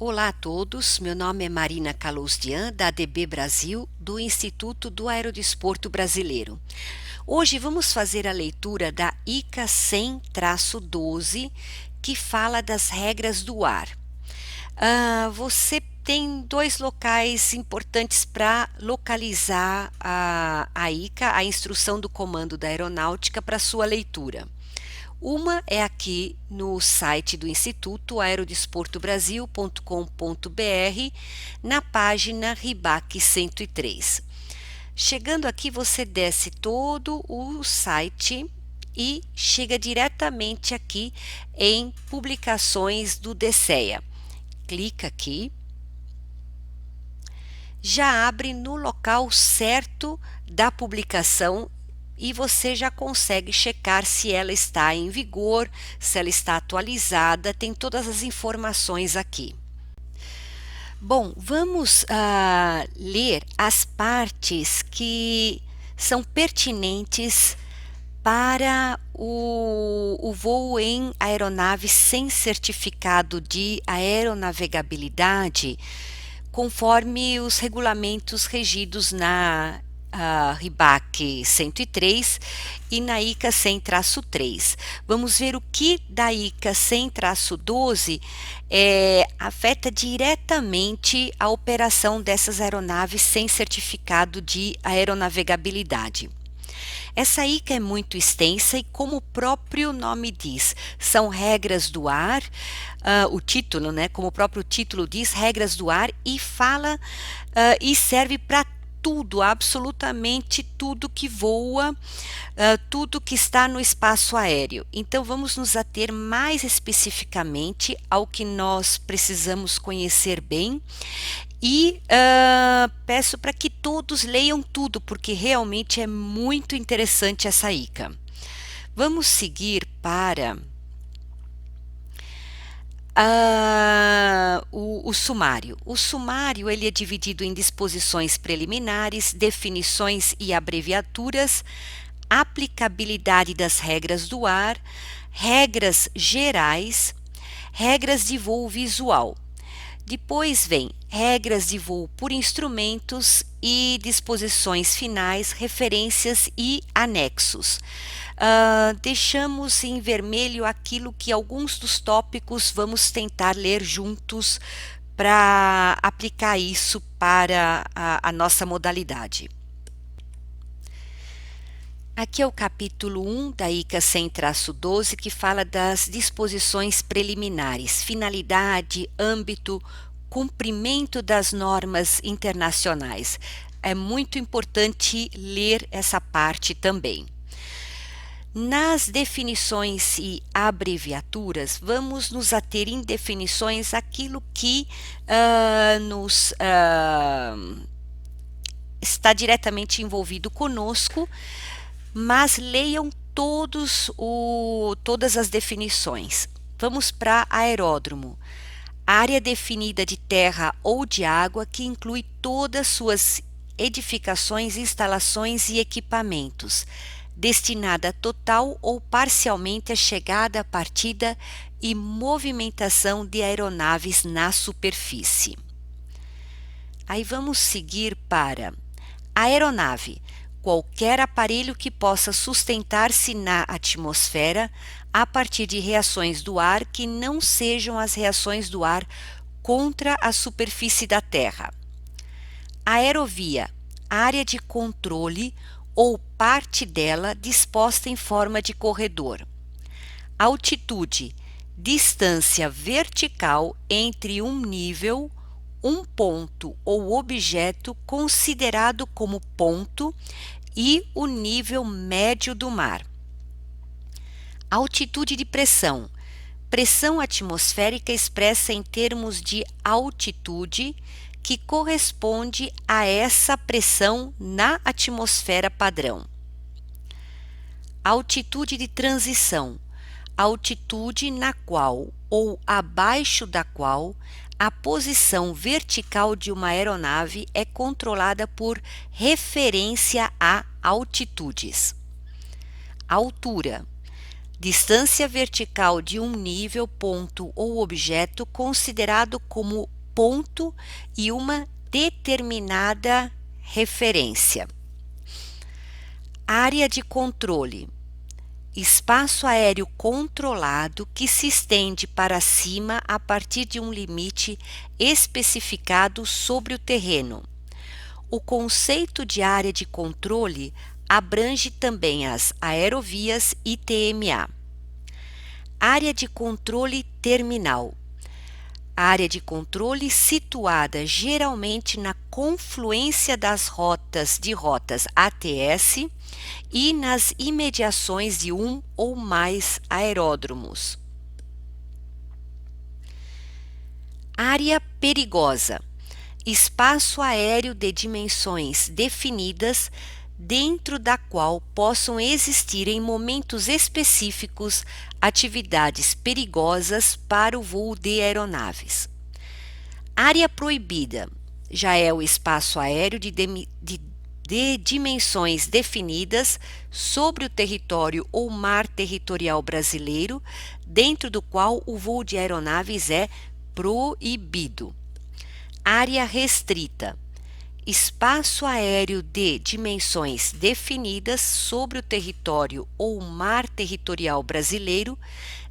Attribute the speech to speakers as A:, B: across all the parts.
A: Olá a todos, meu nome é Marina Calousdian, da ADB Brasil, do Instituto do Aerodesporto Brasileiro. Hoje vamos fazer a leitura da ICA 100-12, que fala das regras do ar. Você tem dois locais importantes para localizar a ICA, a Instrução do Comando da Aeronáutica, para sua leitura. Uma é aqui no site do Instituto aerodesportobrasil.com.br, na página RIBAC 103. Chegando aqui, você desce todo o site e chega diretamente aqui em publicações do DCEA. Clica aqui, já abre no local certo da publicação e você já consegue checar se ela está em vigor, se ela está atualizada, tem todas as informações aqui. Bom, vamos ler as partes que são pertinentes para o voo em aeronave sem certificado de aeronavegabilidade, conforme os regulamentos regidos na RIBAC 103 e na ICA 100-3. Vamos ver o que da ICA 100-12 afeta diretamente a operação dessas aeronaves sem certificado de aeronavegabilidade. Essa ICA é muito extensa e, como o próprio nome diz, são regras do ar, o título, né, como o próprio título diz, regras do ar, e fala e serve para tudo, absolutamente tudo que voa, tudo que está no espaço aéreo. Então, vamos nos ater mais especificamente ao que nós precisamos conhecer bem e peço para que todos leiam tudo, porque realmente é muito interessante essa ICA. Vamos seguir para o sumário. O sumário ele é dividido em disposições preliminares, definições e abreviaturas, aplicabilidade das regras do ar, regras gerais, regras de voo visual. Depois vem regras de voo por instrumentos e disposições finais, referências e anexos. Deixamos em vermelho aquilo que alguns dos tópicos vamos tentar ler juntos para aplicar isso para a nossa modalidade. Aqui é o capítulo 1 da ICA 100-12, que fala das disposições preliminares, finalidade, âmbito, cumprimento das normas internacionais. É muito importante ler essa parte também. Nas definições e abreviaturas, vamos nos ater em definições aquilo que está diretamente envolvido conosco, mas leiam todas as definições. Vamos para aeródromo. Área definida de terra ou de água que inclui todas suas edificações, instalações e equipamentos, destinada total ou parcialmente à chegada, partida e movimentação de aeronaves na superfície. Aí vamos seguir para aeronave. Qualquer aparelho que possa sustentar-se na atmosfera a partir de reações do ar que não sejam as reações do ar contra a superfície da Terra. Aerovia, área de controle ou parte dela disposta em forma de corredor. Altitude, distância vertical entre um nível, um ponto ou objeto considerado como ponto e o nível médio do mar. Altitude de pressão, pressão atmosférica expressa em termos de altitude que corresponde a essa pressão na atmosfera padrão. Altitude de transição, altitude na qual ou abaixo da qual a posição vertical de uma aeronave é controlada por referência a altitudes. Altura, distância vertical de um nível, ponto ou objeto considerado como ponto e uma determinada referência. Área de controle: espaço aéreo controlado que se estende para cima a partir de um limite especificado sobre o terreno. O conceito de área de controle abrange também as aerovias ITMA. Área de controle terminal: área de controle situada geralmente na confluência das rotas ATS e nas imediações de um ou mais aeródromos. Área perigosa: espaço aéreo de dimensões definidas dentro da qual possam existir em momentos específicos atividades perigosas para o voo de aeronaves. Área proibida: já é o espaço aéreo de dimensões definidas sobre o território ou mar territorial brasileiro, dentro do qual o voo de aeronaves é proibido. Área restrita: espaço aéreo de dimensões definidas sobre o território ou mar territorial brasileiro,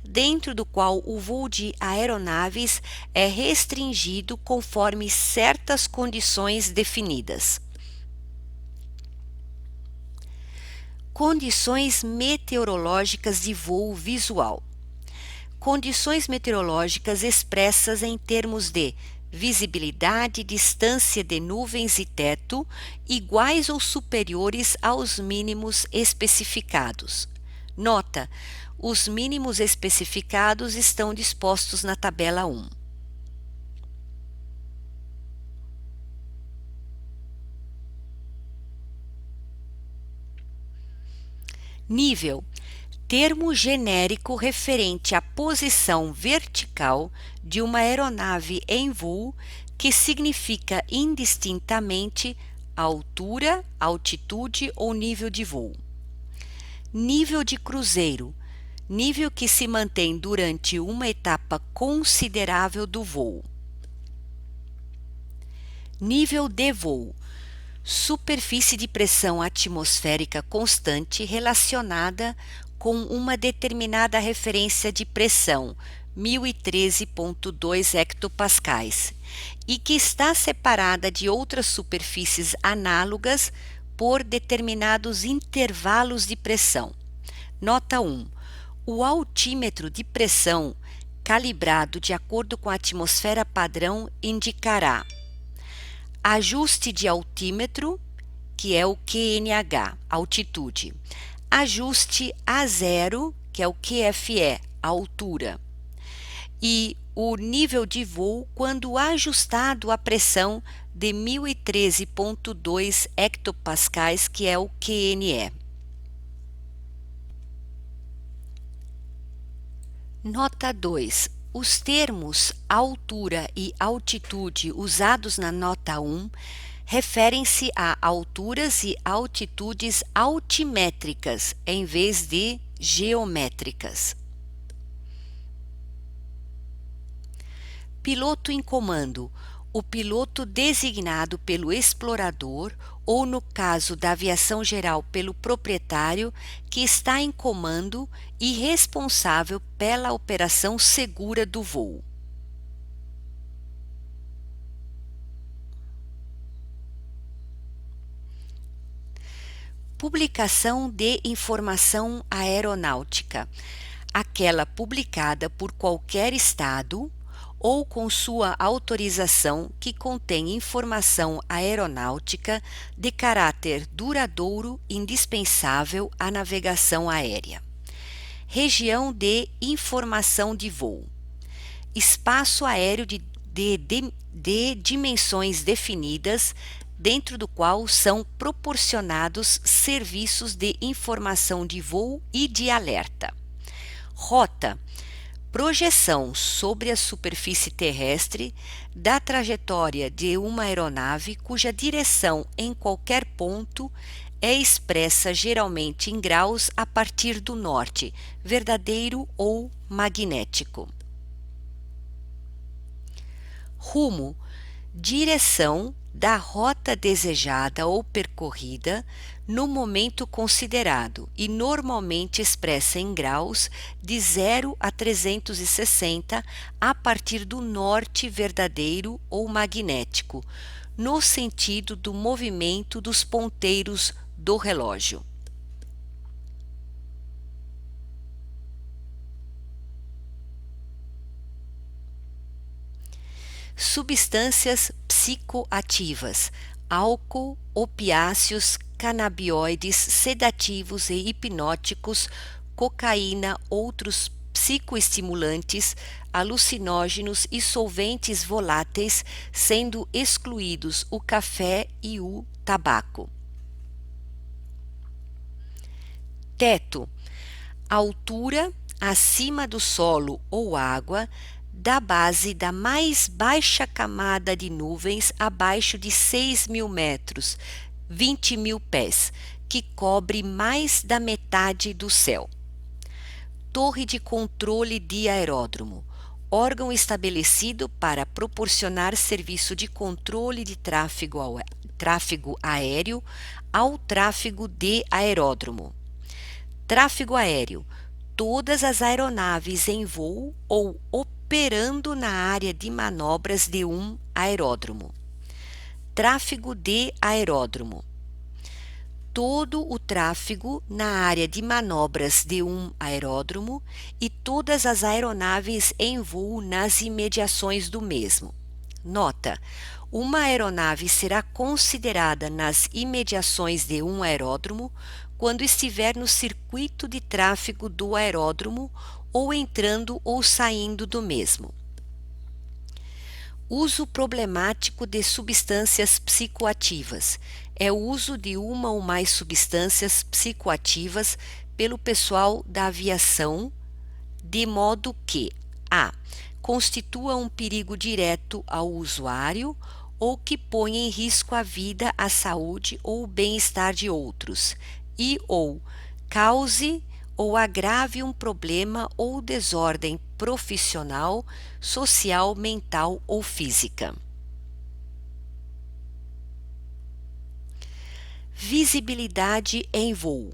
A: dentro do qual o voo de aeronaves é restringido conforme certas condições definidas. Condições meteorológicas de voo visual: condições meteorológicas expressas em termos de visibilidade, distância de nuvens e teto, iguais ou superiores aos mínimos especificados. Nota: os mínimos especificados estão dispostos na tabela 1. Nível: termo genérico referente à posição vertical de uma aeronave em voo, que significa indistintamente altura, altitude ou nível de voo. Nível de cruzeiro: nível que se mantém durante uma etapa considerável do voo. Nível de voo: superfície de pressão atmosférica constante relacionada com uma determinada referência de pressão, 1013,2 hectopascais, e que está separada de outras superfícies análogas por determinados intervalos de pressão. Nota 1. O altímetro de pressão, calibrado de acordo com a atmosfera padrão, indicará ajuste de altímetro, que é o QNH, altitude. Ajuste a zero, que é o QFE, altura. E o nível de voo quando ajustado à pressão de 1013,2 hectopascais, que é o QNE. Nota 2. Os termos altura e altitude usados na nota 1 referem-se a alturas e altitudes altimétricas em vez de geométricas. Piloto em comando: o piloto designado pelo explorador ou, no caso da aviação geral, pelo proprietário, que está em comando e responsável pela operação segura do voo. Publicação de informação aeronáutica: aquela publicada por qualquer estado ou com sua autorização que contém informação aeronáutica de caráter duradouro indispensável à navegação aérea. Região de informação de voo: espaço aéreo de dimensões definidas, dentro do qual são proporcionados serviços de informação de voo e de alerta. Rota: projeção sobre a superfície terrestre da trajetória de uma aeronave cuja direção em qualquer ponto é expressa geralmente em graus a partir do norte, verdadeiro ou magnético. Rumo: direção da rota desejada ou percorrida no momento considerado e normalmente expressa em graus de 0 a 360 a partir do norte verdadeiro ou magnético, no sentido do movimento dos ponteiros do relógio. Substâncias psicoativas: álcool, opiáceos, canabinoides, sedativos e hipnóticos, cocaína, outros psicoestimulantes, alucinógenos e solventes voláteis, sendo excluídos o café e o tabaco. Teto: altura acima do solo ou água, da base da mais baixa camada de nuvens abaixo de 6.000 metros, 20.000 pés, que cobre mais da metade do céu. Torre de controle de aeródromo: órgão estabelecido para proporcionar serviço de controle de tráfego aéreo ao tráfego de aeródromo. Tráfego aéreo: todas as aeronaves em voo ou operando na área de manobras de um aeródromo. Tráfego de aeródromo: todo o tráfego na área de manobras de um aeródromo e todas as aeronaves em voo nas imediações do mesmo. Nota: uma aeronave será considerada nas imediações de um aeródromo quando estiver no circuito de tráfego do aeródromo ou entrando ou saindo do mesmo. Uso problemático de substâncias psicoativas: é o uso de uma ou mais substâncias psicoativas pelo pessoal da aviação, de modo que a. constitua um perigo direto ao usuário ou que ponha em risco a vida, a saúde ou o bem-estar de outros, e ou cause ou agrave um problema ou desordem profissional, social, mental ou física. Visibilidade em voo: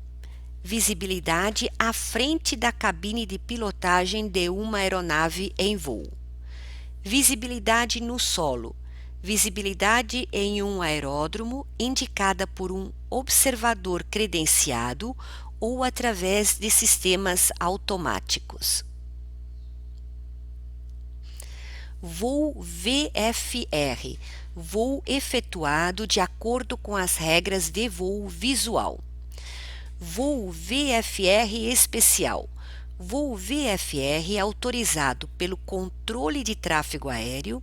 A: visibilidade à frente da cabine de pilotagem de uma aeronave em voo. Visibilidade no solo: visibilidade em um aeródromo indicada por um observador credenciado ou através de sistemas automáticos. Voo VFR: voo efetuado de acordo com as regras de voo visual. Voo VFR especial: voo VFR autorizado pelo controle de tráfego aéreo,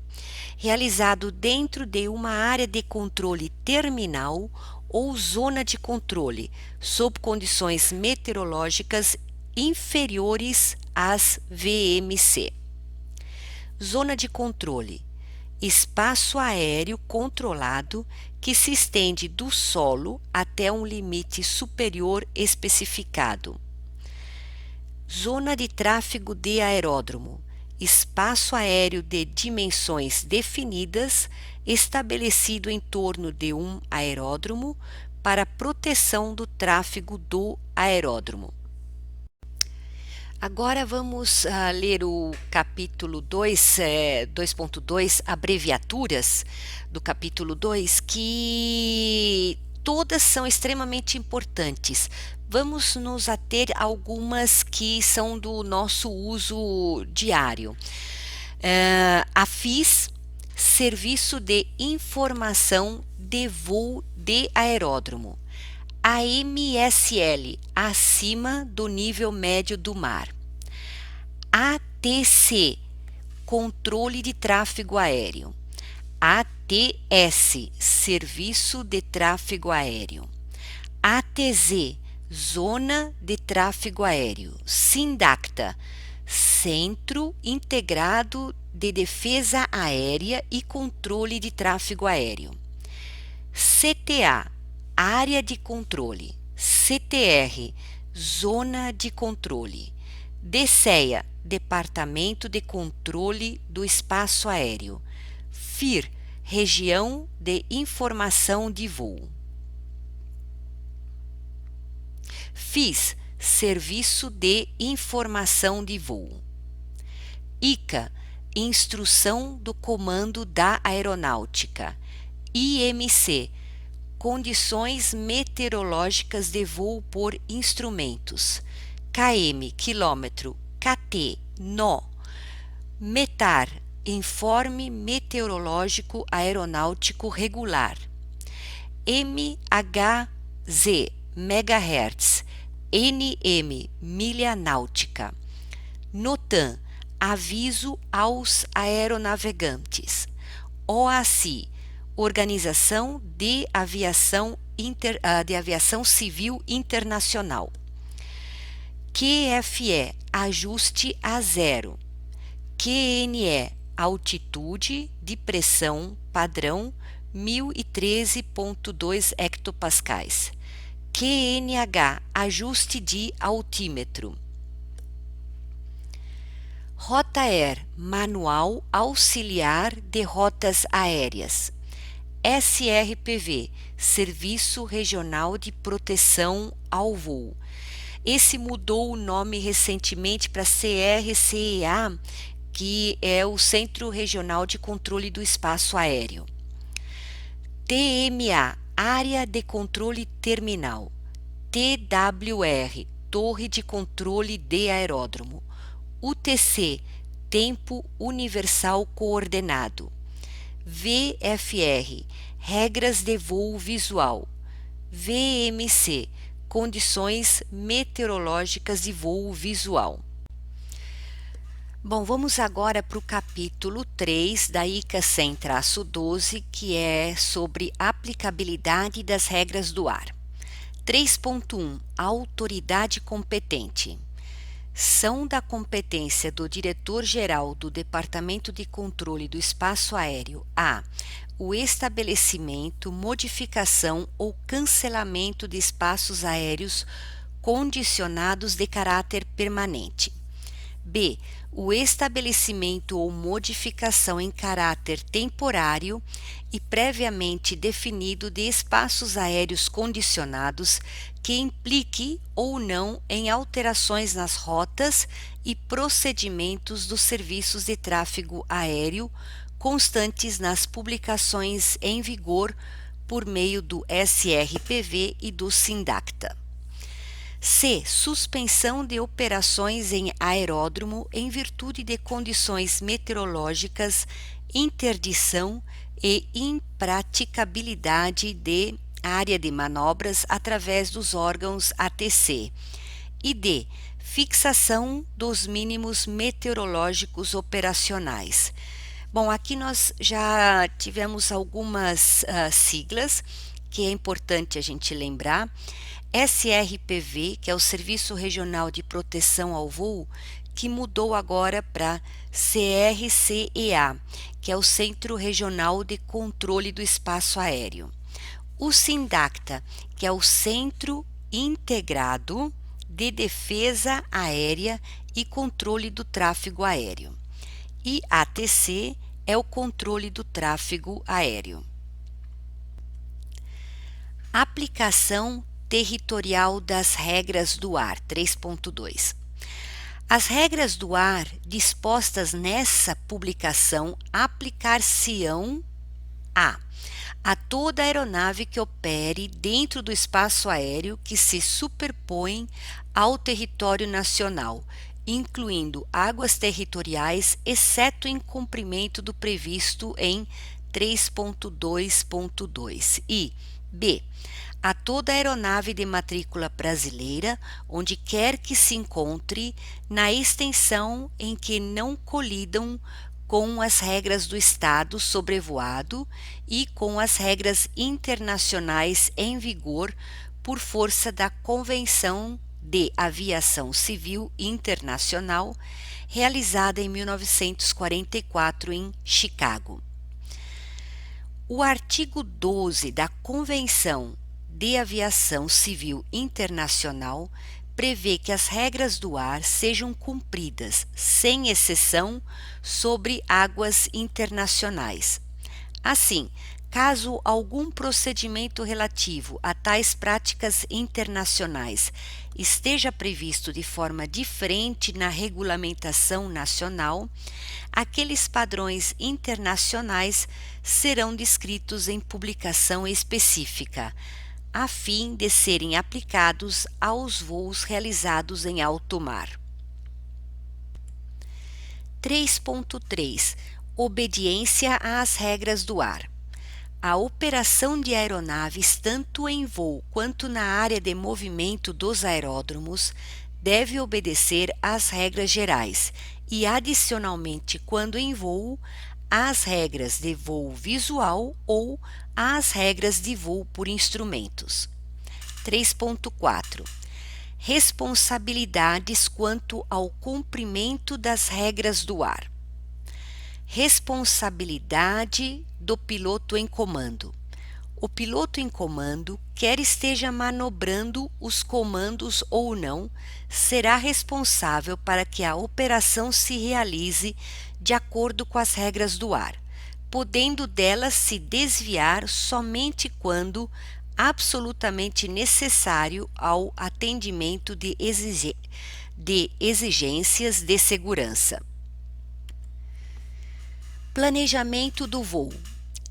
A: realizado dentro de uma área de controle terminal ou zona de controle, sob condições meteorológicas inferiores às VMC. Zona de controle: espaço aéreo controlado que se estende do solo até um limite superior especificado. Zona de tráfego de aeródromo: espaço aéreo de dimensões definidas, estabelecido em torno de um aeródromo para proteção do tráfego do aeródromo. Agora vamos ler o capítulo 2, 2.2, abreviaturas do capítulo 2, que todas são extremamente importantes. Vamos nos ater a algumas que são do nosso uso diário. AFIS, Serviço de Informação de Voo de Aeródromo. AMSL, acima do nível médio do mar. ATC, controle de tráfego aéreo. ATS, serviço de tráfego aéreo. ATZ, zona de tráfego aéreo. SINDACTA, Centro Integrado de Defesa Aérea e Controle de Tráfego Aéreo. CTA, área de controle. CTR, zona de controle. DCEA, Departamento de Controle do Espaço Aéreo. FIR, Região de Informação de Voo. FIS, Serviço de Informação de Voo. ICA, Instrução do Comando da Aeronáutica. IMC, Condições Meteorológicas de Voo por Instrumentos. KM, Quilômetro. KT, Nó. METAR, Informe Meteorológico Aeronáutico Regular. MHZ, Megahertz. NM, Milha Náutica. NOTAM, Aviso aos Aeronavegantes. OACI, Organização de Aviação Civil Internacional. QFE, Ajuste a Zero. QNE, Altitude de Pressão Padrão 1013,2 hectopascais. QNH, Ajuste de Altímetro. ROTAIR, Manual Auxiliar de Rotas Aéreas. SRPV, Serviço Regional de Proteção ao Voo. Esse mudou o nome recentemente para CRCEA, que é o Centro Regional de Controle do Espaço Aéreo. TMA, Área de Controle Terminal. TWR, Torre de Controle de Aeródromo. UTC, Tempo Universal Coordenado. VFR, Regras de Voo Visual. VMC, Condições Meteorológicas de Voo Visual. Bom, vamos agora para o capítulo 3 da ICA 100-12, que é sobre aplicabilidade das regras do ar. 3.1 Autoridade competente. São da competência do Diretor-Geral do Departamento de Controle do Espaço Aéreo a o estabelecimento, modificação ou cancelamento de espaços aéreos condicionados de caráter permanente. B. O estabelecimento ou modificação em caráter temporário e previamente definido de espaços aéreos condicionados que implique ou não em alterações nas rotas e procedimentos dos serviços de tráfego aéreo constantes nas publicações em vigor por meio do SRPV e do SINDACTA. C. Suspensão de operações em aeródromo em virtude de condições meteorológicas, interdição e impraticabilidade de área de manobras através dos órgãos ATC. E D. Fixação dos mínimos meteorológicos operacionais. Bom, aqui nós já tivemos algumas siglas que é importante a gente lembrar. SRPV, que é o Serviço Regional de Proteção ao Voo, que mudou agora para CRCEA, que é o Centro Regional de Controle do Espaço Aéreo. O SINDACTA, que é o Centro Integrado de Defesa Aérea e Controle do Tráfego Aéreo. E ATC é o controle do tráfego aéreo. Aplicação territorial das regras do ar 3.2. As regras do ar dispostas nessa publicação aplicar-se-ão a toda aeronave que opere dentro do espaço aéreo que se superpõe ao território nacional, incluindo águas territoriais, exceto em cumprimento do previsto em 3.2.2 e b. A toda aeronave de matrícula brasileira, onde quer que se encontre, na extensão em que não colidam com as regras do Estado sobrevoado e com as regras internacionais em vigor por força da Convenção de Aviação Civil Internacional, realizada em 1944 em Chicago. O artigo 12 da Convenção de Aviação Civil Internacional prevê que as regras do ar sejam cumpridas, sem exceção, sobre águas internacionais. Assim, caso algum procedimento relativo a tais práticas internacionais esteja previsto de forma diferente na regulamentação nacional, aqueles padrões internacionais serão descritos em publicação específica, a fim de serem aplicados aos voos realizados em alto mar. 3.3 Obediência às regras do ar. A operação de aeronaves, tanto em voo quanto na área de movimento dos aeródromos, deve obedecer às regras gerais e, adicionalmente, quando em voo, às regras de voo visual ou às regras de voo por instrumentos. 3.4 Responsabilidades quanto ao cumprimento das regras do ar. Responsabilidade do piloto em comando. O piloto em comando, quer esteja manobrando os comandos ou não, será responsável para que a operação se realize de acordo com as regras do ar, podendo delas se desviar somente quando absolutamente necessário ao atendimento de exigências de segurança. Planejamento do voo.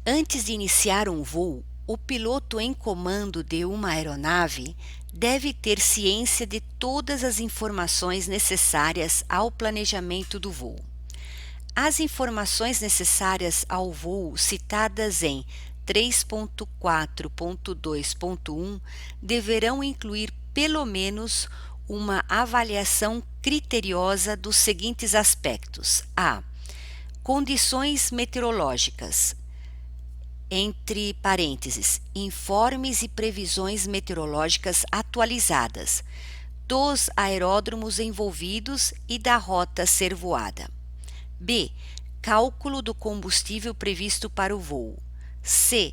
A: Antes de iniciar um voo, o piloto em comando de uma aeronave deve ter ciência de todas as informações necessárias ao planejamento do voo. As informações necessárias ao voo citadas em 3.4.2.1 deverão incluir pelo menos uma avaliação criteriosa dos seguintes aspectos: a. Condições meteorológicas, entre parênteses, informes e previsões meteorológicas atualizadas dos aeródromos envolvidos e da rota a ser voada. B. Cálculo do combustível previsto para o voo. C.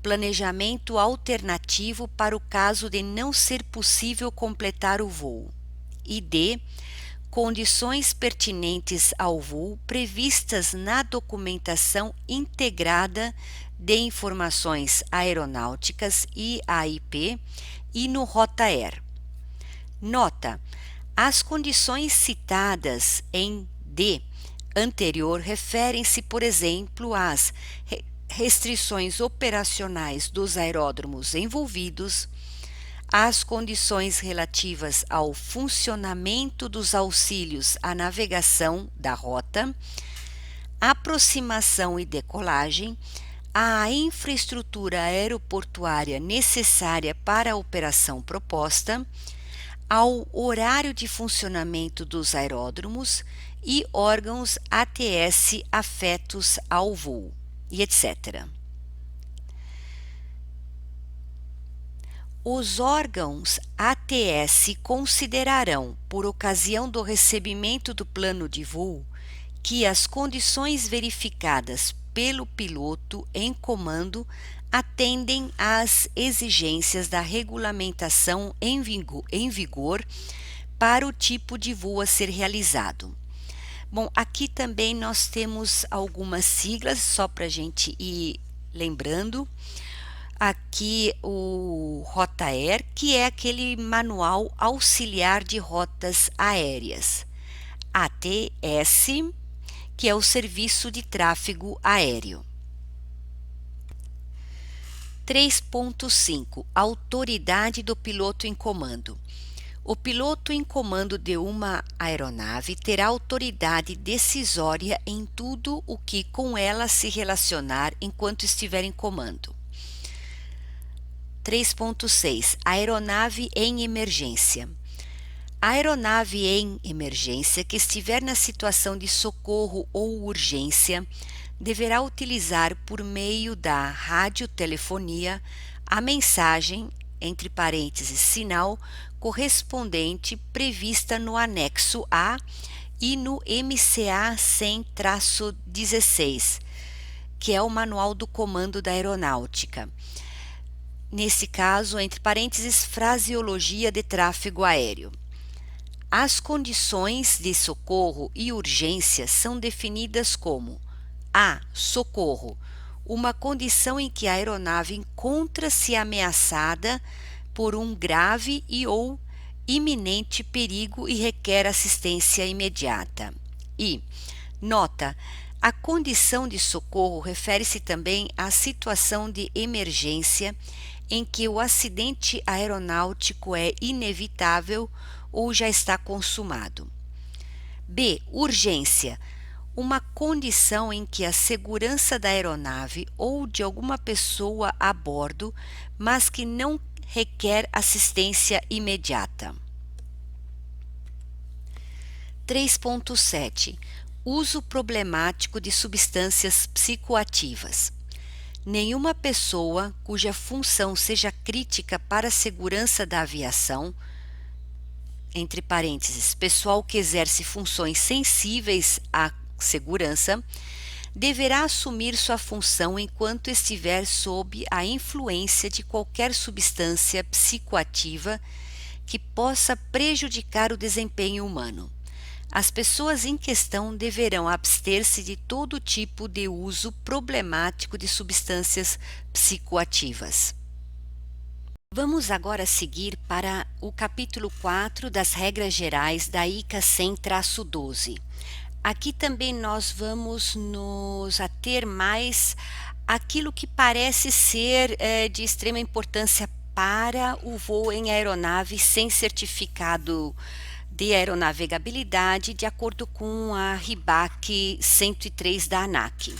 A: Planejamento alternativo para o caso de não ser possível completar o voo. E D. Condições pertinentes ao voo previstas na documentação integrada de informações aeronáuticas IAIP e no RotaAir. Nota: as condições citadas em D anterior referem-se, por exemplo, às restrições operacionais dos aeródromos envolvidos, as condições relativas ao funcionamento dos auxílios à navegação da rota, aproximação e decolagem, à infraestrutura aeroportuária necessária para a operação proposta, ao horário de funcionamento dos aeródromos e órgãos ATS afetos ao voo, e etc. Os órgãos ATS considerarão, por ocasião do recebimento do plano de voo, que as condições verificadas pelo piloto em comando atendem às exigências da regulamentação em vigor para o tipo de voo a ser realizado. Bom, aqui também nós temos algumas siglas, só para a gente ir lembrando. Aqui o RotaAir, que é aquele manual auxiliar de rotas aéreas. ATS, que é o Serviço de Tráfego Aéreo. 3.5 Autoridade do piloto em comando. O piloto em comando de uma aeronave terá autoridade decisória em tudo o que com ela se relacionar enquanto estiver em comando. 3.6 Aeronave em emergência. A aeronave em emergência que estiver na situação de socorro ou urgência deverá utilizar por meio da radiotelefonia a mensagem, entre parênteses, sinal, correspondente prevista no anexo A e no MCA 100-16, que é o Manual do Comando da Aeronáutica. Nesse caso, entre parênteses, fraseologia de tráfego aéreo. As condições de socorro e urgência são definidas como: a. Socorro. uma condição em que a aeronave encontra-se ameaçada por um grave e ou iminente perigo e requer assistência imediata. E, nota, a condição de socorro refere-se também à situação de emergência em que o acidente aeronáutico é inevitável ou já está consumado. B. Urgência. Uma condição em que a segurança da aeronave ou de alguma pessoa a bordo, mas que não requer assistência imediata. 3.7. Uso problemático de substâncias psicoativas. Nenhuma pessoa cuja função seja crítica para a segurança da aviação, entre parênteses, pessoal que exerce funções sensíveis à segurança, deverá assumir sua função enquanto estiver sob a influência de qualquer substância psicoativa que possa prejudicar o desempenho humano. As pessoas em questão deverão abster-se de todo tipo de uso problemático de substâncias psicoativas. Vamos agora seguir para o capítulo 4 das regras gerais da ICA 100-12. Aqui também nós vamos nos ater mais àquilo que parece ser de extrema importância para o voo em aeronave sem certificado de aeronavegabilidade, de acordo com a RIBAC 103 da ANAC.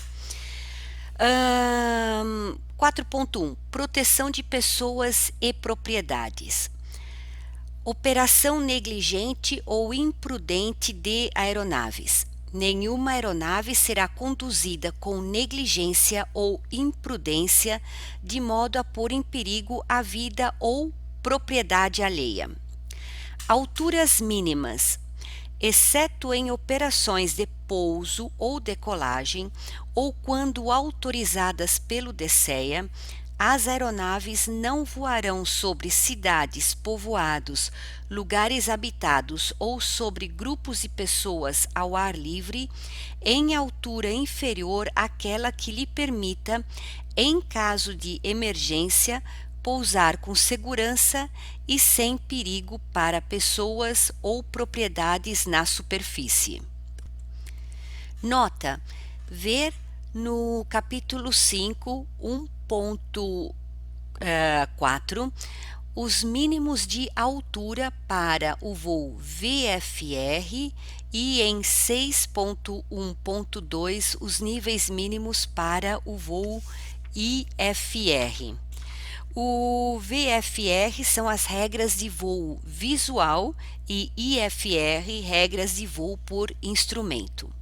A: 4.1. Proteção de pessoas e propriedades. Operação negligente ou imprudente de aeronaves. Nenhuma aeronave será conduzida com negligência ou imprudência de modo a pôr em perigo a vida ou propriedade alheia. Alturas mínimas. Exceto em operações de pouso ou decolagem, ou quando autorizadas pelo DSEA, as aeronaves não voarão sobre cidades, povoados, lugares habitados ou sobre grupos de pessoas ao ar livre em altura inferior àquela que lhe permita, em caso de emergência, pousar com segurança e sem perigo para pessoas ou propriedades na superfície. Nota: ver no capítulo 5, 1.4, os mínimos de altura para o voo VFR e em 6.1.2 os níveis mínimos para o voo IFR. O VFR são as regras de voo visual e IFR, regras de voo por instrumento.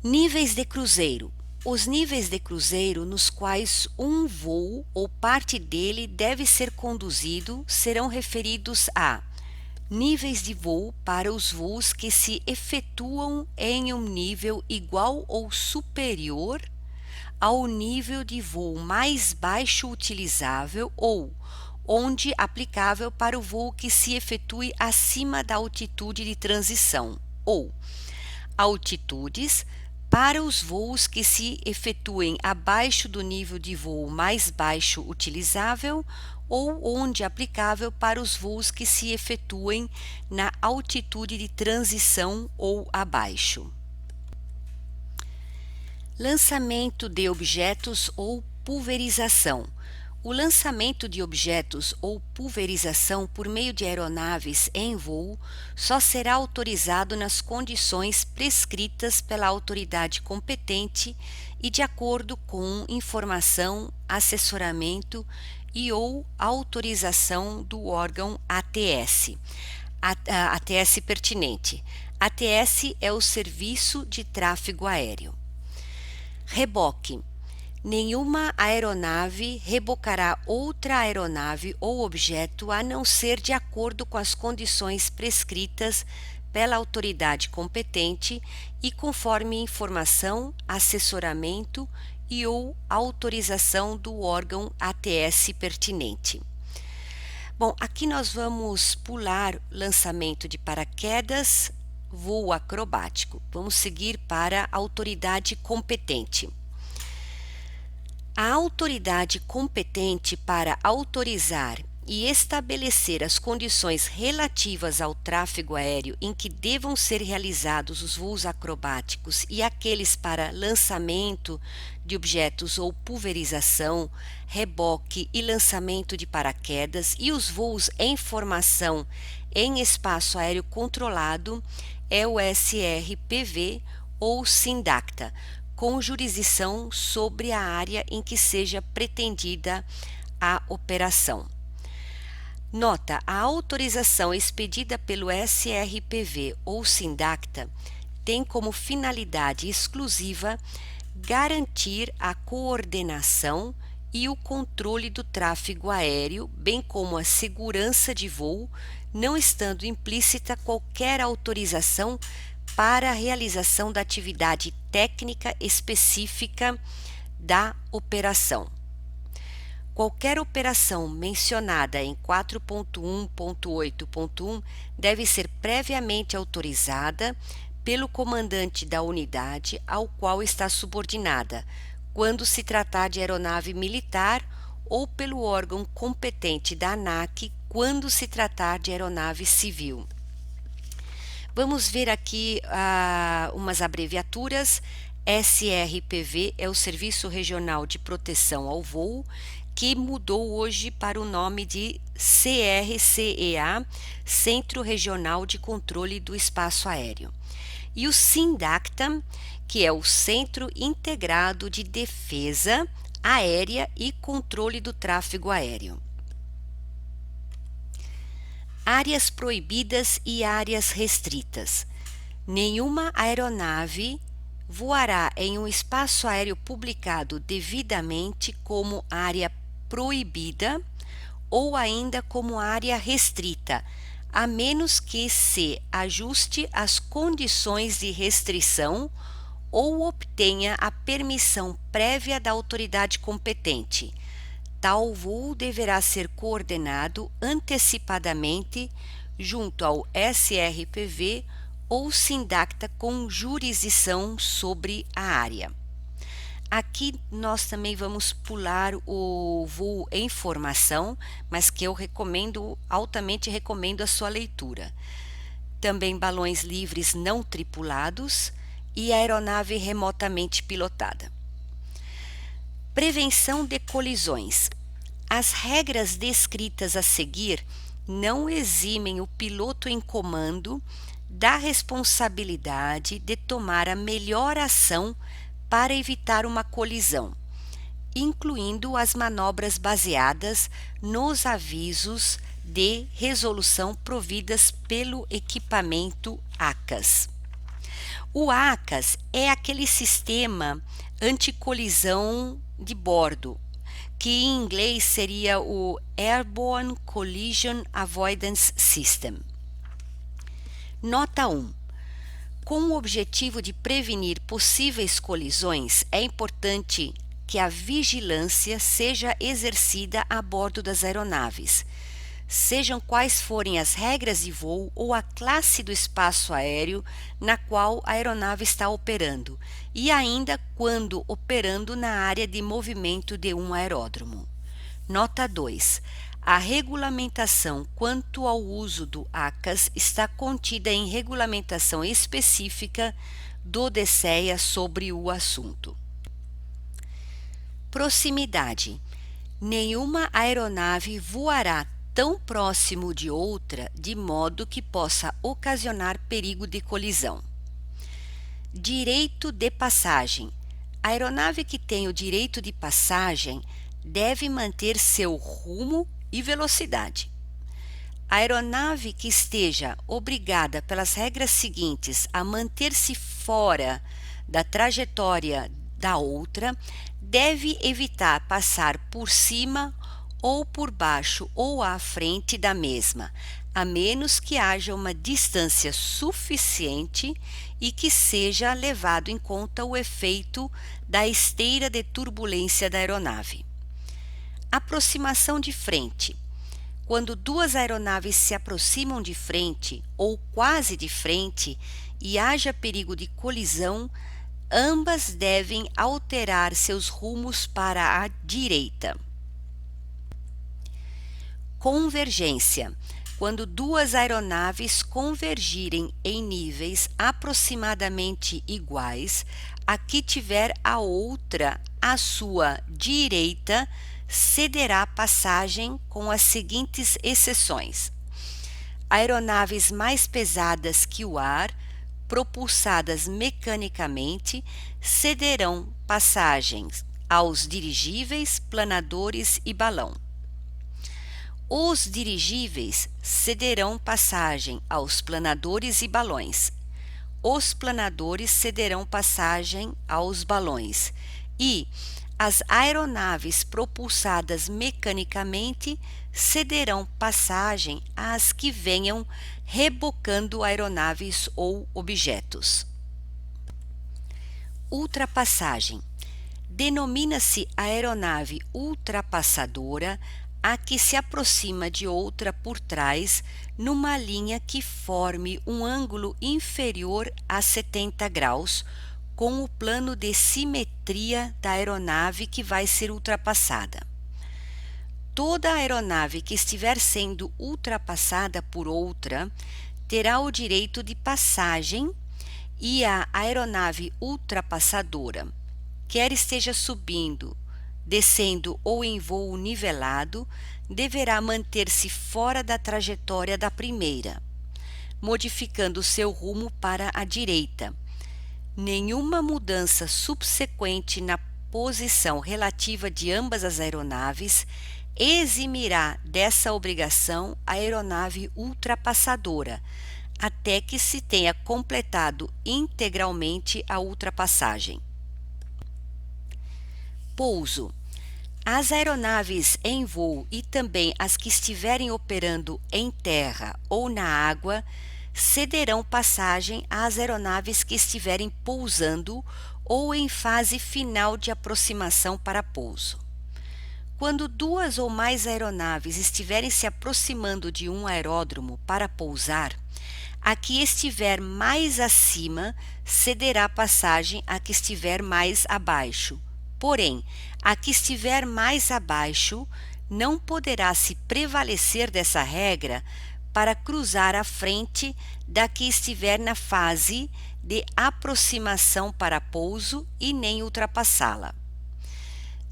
A: Níveis de cruzeiro. Os níveis de cruzeiro nos quais um voo ou parte dele deve ser conduzido serão referidos a níveis de voo para os voos que se efetuam em um nível igual ou superior ao nível de voo mais baixo utilizável ou, onde aplicável, para o voo que se efetue acima da altitude de transição, ou altitudes para os voos que se efetuem abaixo do nível de voo mais baixo utilizável ou onde aplicável para os voos que se efetuem na altitude de transição ou abaixo. Lançamento de objetos ou pulverização. O lançamento de objetos ou pulverização por meio de aeronaves em voo só será autorizado nas condições prescritas pela autoridade competente e de acordo com informação, assessoramento e ou autorização do órgão ATS, ATS pertinente. ATS é o Serviço de Tráfego Aéreo. Reboque. Nenhuma aeronave rebocará outra aeronave ou objeto a não ser de acordo com as condições prescritas pela autoridade competente e conforme informação, assessoramento e ou autorização do órgão ATS pertinente. Bom, aqui nós vamos pular lançamento de paraquedas, voo acrobático. Vamos seguir para a autoridade competente. A autoridade competente para autorizar e estabelecer as condições relativas ao tráfego aéreo em que devam ser realizados os voos acrobáticos e aqueles para lançamento de objetos ou pulverização, reboque e lançamento de paraquedas e os voos em formação em espaço aéreo controlado é o SRPV ou SINDACTA, com jurisdição sobre a área em que seja pretendida a operação. Nota: a autorização expedida pelo SRPV ou SINDACTA tem como finalidade exclusiva garantir a coordenação e o controle do tráfego aéreo, bem como a segurança de voo, não estando implícita qualquer autorização para a realização da atividade técnica específica da operação. Qualquer operação mencionada em 4.1.8.1 deve ser previamente autorizada pelo comandante da unidade ao qual está subordinada, quando se tratar de aeronave militar, ou pelo órgão competente da ANAC, quando se tratar de aeronave civil. Vamos ver aqui umas abreviaturas. SRPV é o Serviço Regional de Proteção ao Voo, que mudou hoje para o nome de CRCEA, Centro Regional de Controle do Espaço Aéreo. E o SINDACTA, que é o Centro Integrado de Defesa Aérea e Controle do Tráfego Aéreo. Áreas proibidas e áreas restritas. Nenhuma aeronave voará em um espaço aéreo publicado devidamente como área proibida ou ainda como área restrita, a menos que se ajuste às condições de restrição ou obtenha a permissão prévia da autoridade competente. Tal voo deverá ser coordenado antecipadamente junto ao SRPV ou SINDACTA com jurisdição sobre a área. Aqui nós também vamos pular o voo em formação, mas que eu altamente recomendo a sua leitura. Também balões livres não tripulados e aeronave remotamente pilotada. Prevenção de colisões. As regras descritas a seguir não eximem o piloto em comando da responsabilidade de tomar a melhor ação para evitar uma colisão, incluindo as manobras baseadas nos avisos de resolução providas pelo equipamento ACAS. O ACAS é aquele sistema anticolisão de bordo, que em inglês seria o Airborne Collision Avoidance System. Nota 1. Com o objetivo de prevenir possíveis colisões, é importante que a vigilância seja exercida a bordo das aeronaves, sejam quais forem as regras de voo ou a classe do espaço aéreo na qual a aeronave está operando, e ainda quando operando na área de movimento de um aeródromo. Nota 2. A regulamentação quanto ao uso do ACAS está contida em regulamentação específica do DSEA sobre o assunto. Proximidade. Nenhuma aeronave voará tão próximo de outra de modo que possa ocasionar perigo de colisão. Direito de passagem. A aeronave que tem o direito de passagem deve manter seu rumo e velocidade. A aeronave que esteja obrigada pelas regras seguintes a manter-se fora da trajetória da outra deve evitar passar por cima ou por baixo ou à frente da mesma, a menos que haja uma distância suficiente e que seja levado em conta o efeito da esteira de turbulência da aeronave. Aproximação de frente. Quando duas aeronaves se aproximam de frente ou quase de frente e haja perigo de colisão, ambas devem alterar seus rumos para a direita. Convergência: quando duas aeronaves convergirem em níveis aproximadamente iguais, a que tiver a outra à sua direita cederá passagem com as seguintes exceções: aeronaves mais pesadas que o ar, propulsadas mecanicamente, cederão passagens aos dirigíveis, planadores e balão. Os dirigíveis cederão passagem aos planadores e balões. Os planadores cederão passagem aos balões. E as aeronaves propulsadas mecanicamente cederão passagem às que venham rebocando aeronaves ou objetos. Ultrapassagem: denomina-se aeronave ultrapassadora a que se aproxima de outra por trás numa linha que forme um ângulo inferior a 70 graus com o plano de simetria da aeronave que vai ser ultrapassada. Toda aeronave que estiver sendo ultrapassada por outra terá o direito de passagem e a aeronave ultrapassadora, quer esteja subindo, descendo ou em voo nivelado, deverá manter-se fora da trajetória da primeira, modificando seu rumo para a direita. Nenhuma mudança subsequente na posição relativa de ambas as aeronaves eximirá dessa obrigação a aeronave ultrapassadora, até que se tenha completado integralmente a ultrapassagem. Pouso: as aeronaves em voo e também as que estiverem operando em terra ou na água cederão passagem às aeronaves que estiverem pousando ou em fase final de aproximação para pouso. Quando duas ou mais aeronaves estiverem se aproximando de um aeródromo para pousar, a que estiver mais acima cederá passagem à que estiver mais abaixo. Porém, a que estiver mais abaixo não poderá se prevalecer dessa regra para cruzar à frente da que estiver na fase de aproximação para pouso e nem ultrapassá-la.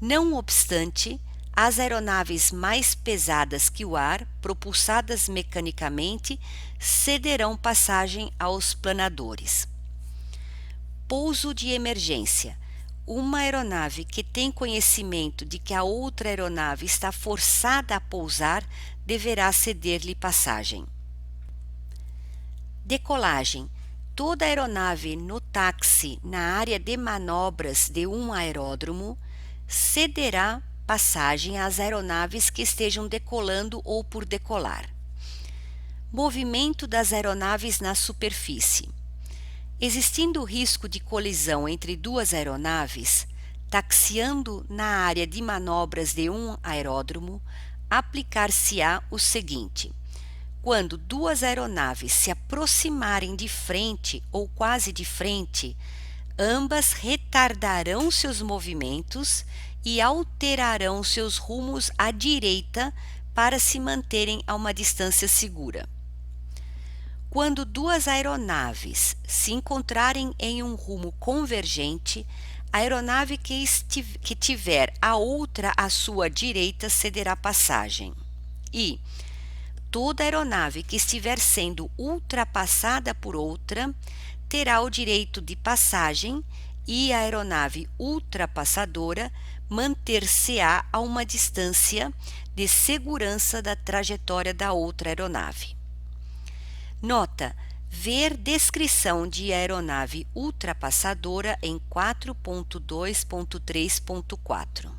A: Não obstante, as aeronaves mais pesadas que o ar, propulsadas mecanicamente, cederão passagem aos planadores. Pouso de emergência: uma aeronave que tem conhecimento de que a outra aeronave está forçada a pousar deverá ceder-lhe passagem. Decolagem: toda aeronave no táxi na área de manobras de um aeródromo cederá passagem às aeronaves que estejam decolando ou por decolar. Movimento das aeronaves na superfície: existindo o risco de colisão entre duas aeronaves, taxiando na área de manobras de um aeródromo, aplicar-se-á o seguinte: quando duas aeronaves se aproximarem de frente ou quase de frente, ambas retardarão seus movimentos e alterarão seus rumos à direita para se manterem a uma distância segura. Quando duas aeronaves se encontrarem em um rumo convergente, a aeronave que tiver a outra à sua direita cederá passagem. E toda aeronave que estiver sendo ultrapassada por outra terá o direito de passagem e a aeronave ultrapassadora manter-se-á a uma distância de segurança da trajetória da outra aeronave. Nota: ver descrição de aeronave ultrapassadora em 4.2.3.4.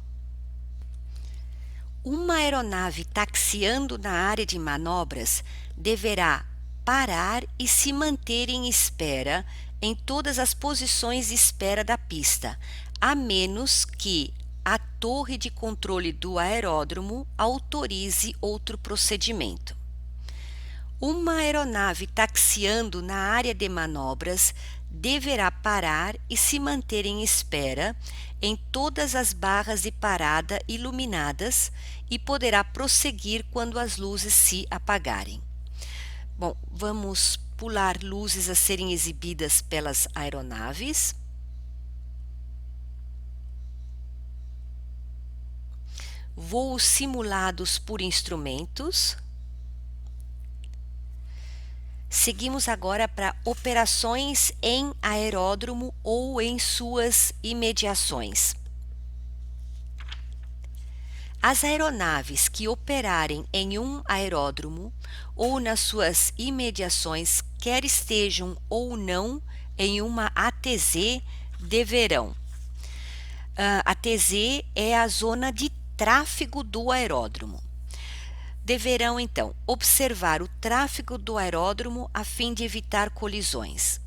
A: Uma aeronave taxiando na área de manobras deverá parar e se manter em espera em todas as posições de espera da pista, a menos que a torre de controle do aeródromo autorize outro procedimento. Uma aeronave taxiando na área de manobras deverá parar e se manter em espera em todas as barras de parada iluminadas e poderá prosseguir quando as luzes se apagarem. Bom, vamos pular luzes a serem exibidas pelas aeronaves. Voos simulados por instrumentos. Seguimos agora para operações em aeródromo ou em suas imediações. As aeronaves que operarem em um aeródromo ou nas suas imediações, quer estejam ou não em uma ATZ, deverão. A ATZ é a zona de tráfego do aeródromo. Deverão, então, observar o tráfego do aeródromo a fim de evitar colisões,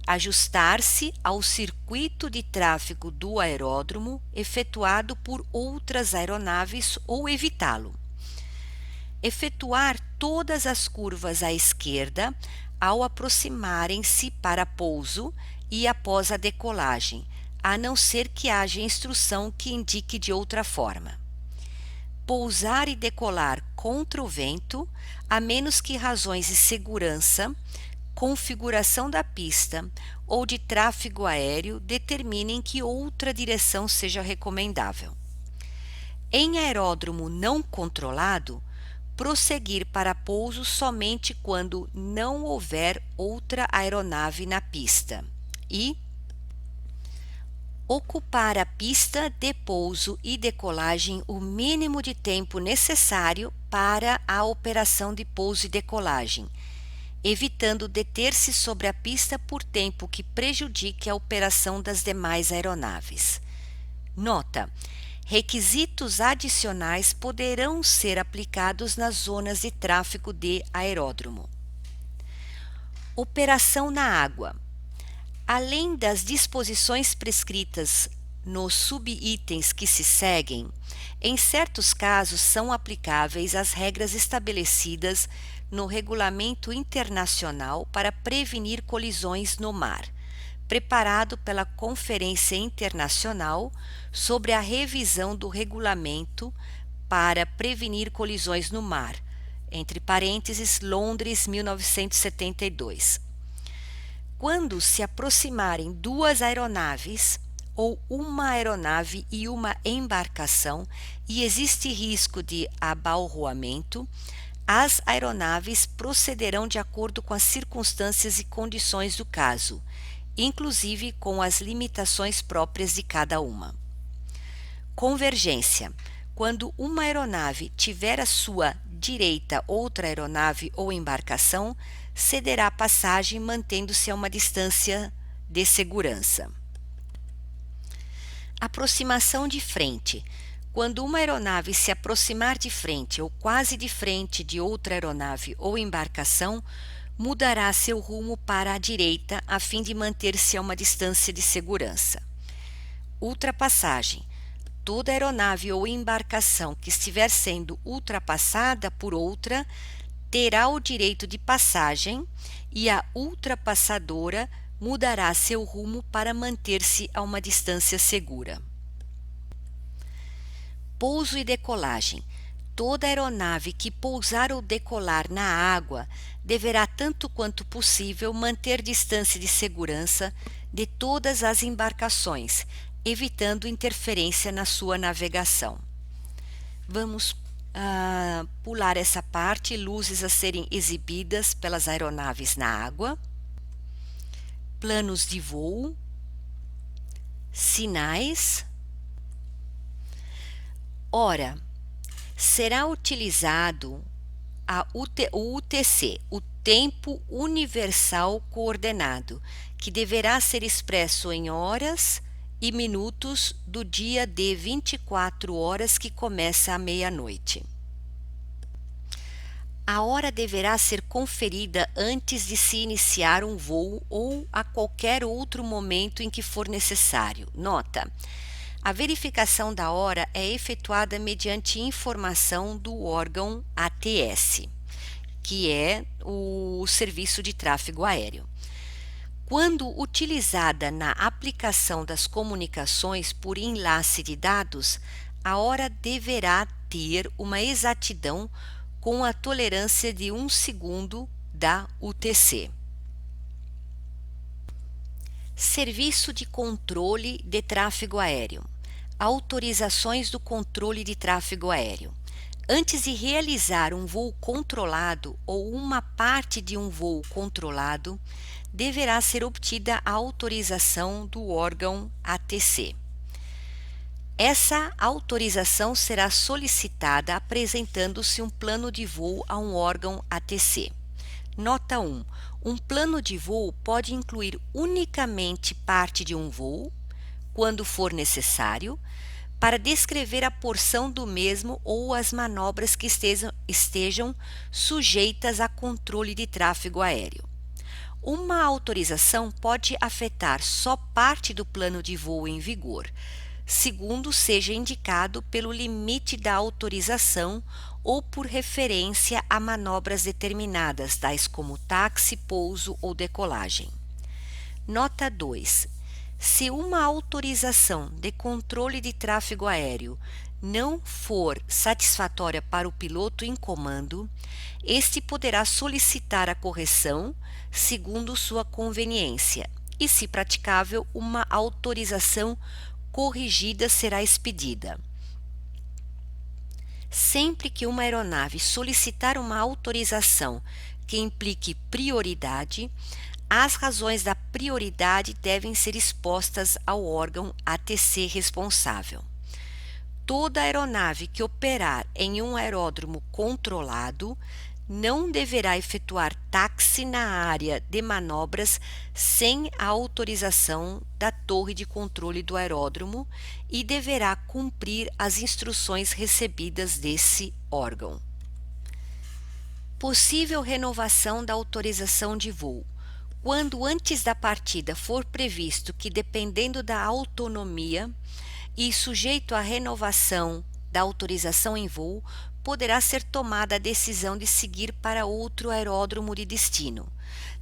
A: ajustar-se ao circuito de tráfego do aeródromo efetuado por outras aeronaves ou evitá-lo, efetuar todas as curvas à esquerda ao aproximarem-se para pouso e após a decolagem, a não ser que haja instrução que indique de outra forma. Pousar e decolar contra o vento, a menos que razões de segurança, configuração da pista ou de tráfego aéreo determinem que outra direção seja recomendável. Em aeródromo não controlado, prosseguir para pouso somente quando não houver outra aeronave na pista e ocupar a pista de pouso e decolagem o mínimo de tempo necessário para a operação de pouso e decolagem, evitando deter-se sobre a pista por tempo que prejudique a operação das demais aeronaves. Nota: requisitos adicionais poderão ser aplicados nas zonas de tráfego de aeródromo. Operação na água. Além das disposições prescritas nos subitens que se seguem, em certos casos são aplicáveis as regras estabelecidas no Regulamento Internacional para prevenir colisões no mar, preparado pela Conferência Internacional sobre a revisão do Regulamento para prevenir colisões no mar, entre parênteses, Londres, 1972. Quando se aproximarem duas aeronaves ou uma aeronave e uma embarcação e existe risco de abalroamento, as aeronaves procederão de acordo com as circunstâncias e condições do caso, inclusive com as limitações próprias de cada uma. Convergência. Quando uma aeronave tiver à sua direita outra aeronave ou embarcação, cederá passagem mantendo-se a uma distância de segurança. Aproximação de frente. Quando uma aeronave se aproximar de frente ou quase de frente de outra aeronave ou embarcação, mudará seu rumo para a direita a fim de manter-se a uma distância de segurança. Ultrapassagem. Toda aeronave ou embarcação que estiver sendo ultrapassada por outra terá o direito de passagem e a ultrapassadora mudará seu rumo para manter-se a uma distância segura. Pouso e decolagem. Toda aeronave que pousar ou decolar na água deverá, tanto quanto possível, manter distância de segurança de todas as embarcações, evitando interferência na sua navegação. Vamos pular essa parte, luzes a serem exibidas pelas aeronaves na água, planos de voo, sinais. Ora, será utilizado o UTC, o Tempo Universal Coordenado, que deverá ser expresso em horas e minutos do dia de 24 horas que começa à meia-noite. A hora deverá ser conferida antes de se iniciar um voo ou a qualquer outro momento em que for necessário. Nota: a verificação da hora é efetuada mediante informação do órgão ATS, que é o Serviço de Tráfego Aéreo. Quando utilizada na aplicação das comunicações por enlace de dados, a hora deverá ter uma exatidão com a tolerância de 1 segundo da UTC. Serviço de controle de tráfego aéreo. Autorizações do controle de tráfego aéreo. Antes de realizar um voo controlado ou uma parte de um voo controlado, deverá ser obtida a autorização do órgão ATC. Essa autorização será solicitada apresentando-se um plano de voo a um órgão ATC. Nota 1. Um plano de voo pode incluir unicamente parte de um voo, quando for necessário, para descrever a porção do mesmo ou as manobras que estejam sujeitas a controle de tráfego aéreo. Uma autorização pode afetar só parte do plano de voo em vigor, segundo seja indicado pelo limite da autorização ou por referência a manobras determinadas, tais como táxi, pouso ou decolagem. Nota 2. Se uma autorização de controle de tráfego aéreo não for satisfatória para o piloto em comando, este poderá solicitar a correção segundo sua conveniência e, se praticável, uma autorização corrigida será expedida. Sempre que uma aeronave solicitar uma autorização que implique prioridade, as razões da prioridade devem ser expostas ao órgão ATC responsável. Toda aeronave que operar em um aeródromo controlado não deverá efetuar táxi na área de manobras sem a autorização da torre de controle do aeródromo e deverá cumprir as instruções recebidas desse órgão. Possível renovação da autorização de voo. Quando antes da partida for previsto que, dependendo da autonomia e sujeito à renovação da autorização em voo, poderá ser tomada a decisão de seguir para outro aeródromo de destino.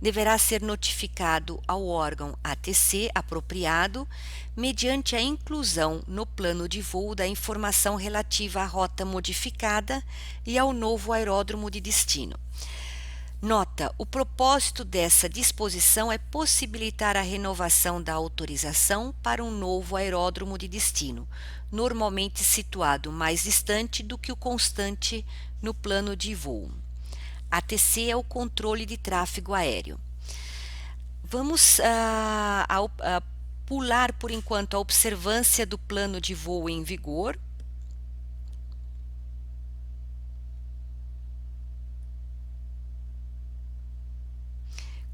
A: Deverá ser notificado ao órgão ATC apropriado, mediante a inclusão no plano de voo da informação relativa à rota modificada e ao novo aeródromo de destino. Nota: o propósito dessa disposição é possibilitar a renovação da autorização para um novo aeródromo de destino, normalmente situado mais distante do que o constante no plano de voo. ATC é o controle de tráfego aéreo. Vamos pular por enquanto a observância do plano de voo em vigor.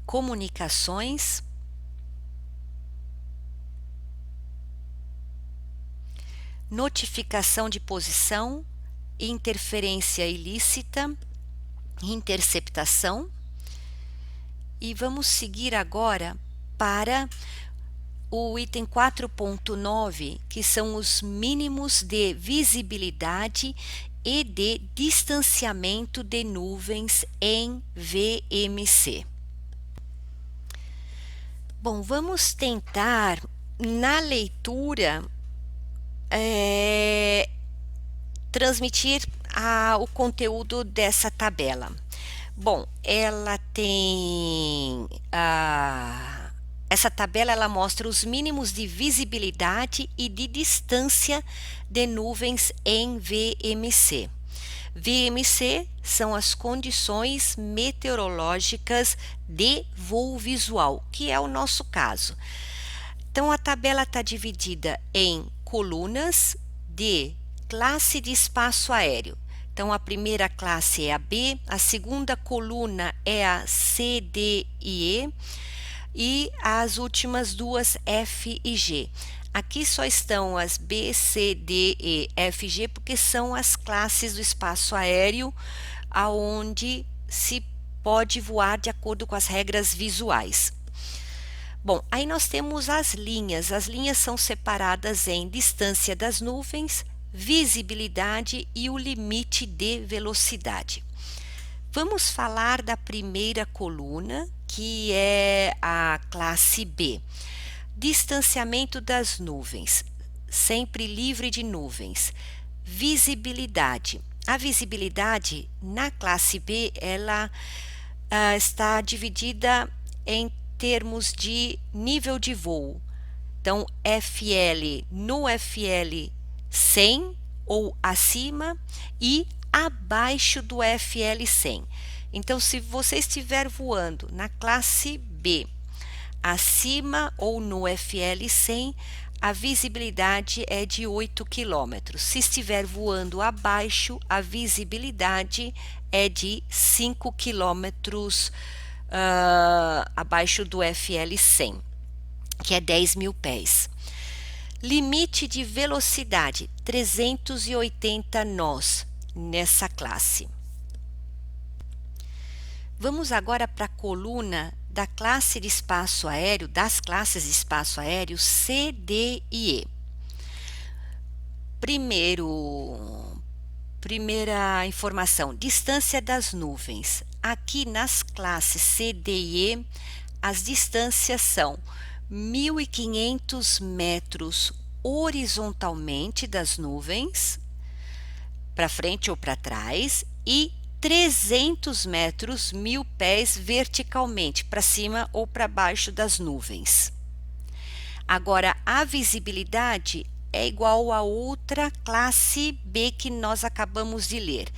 A: Comunicações, notificação de posição, interferência ilícita, interceptação. E vamos seguir agora para o item 4.9, que são os mínimos de visibilidade e de distanciamento de nuvens em VMC. Bom, vamos tentar, na leitura, transmitir o conteúdo dessa tabela. Bom, ela tem essa tabela, ela mostra os mínimos de visibilidade e de distância de nuvens em VMC. VMC são as condições meteorológicas de voo visual, que é o nosso caso. Então, a tabela está dividida em colunas de classe de espaço aéreo. Então, a primeira classe é a B, a segunda coluna é a C, D e E as últimas duas F e G. Aqui só estão as B, C, D, E, F, G, porque são as classes do espaço aéreo aonde se pode voar de acordo com as regras visuais. Bom, aí nós temos as linhas. As linhas são separadas em distância das nuvens, visibilidade e o limite de velocidade. Vamos falar da primeira coluna, que é a classe B. Distanciamento das nuvens, sempre livre de nuvens. Visibilidade. A visibilidade na classe B, ela está dividida em termos de nível de voo. Então, FL no FL 100 ou acima e abaixo do FL 100. Então, se você estiver voando na classe B, acima ou no FL 100, a visibilidade é de 8 km. Se estiver voando abaixo, a visibilidade é de 5 km abaixo do FL 100, que é 10 mil pés. Limite de velocidade, 380 nós nessa classe. Vamos agora para a coluna da classe de espaço aéreo, das classes de espaço aéreo C, D e E. Primeira informação, distância das nuvens. Aqui nas classes C, D e E, as distâncias são 1.500 metros horizontalmente das nuvens, para frente ou para trás, e 300 metros, 1.000 pés verticalmente, para cima ou para baixo das nuvens. Agora, a visibilidade é igual a outra classe B que nós acabamos de ler,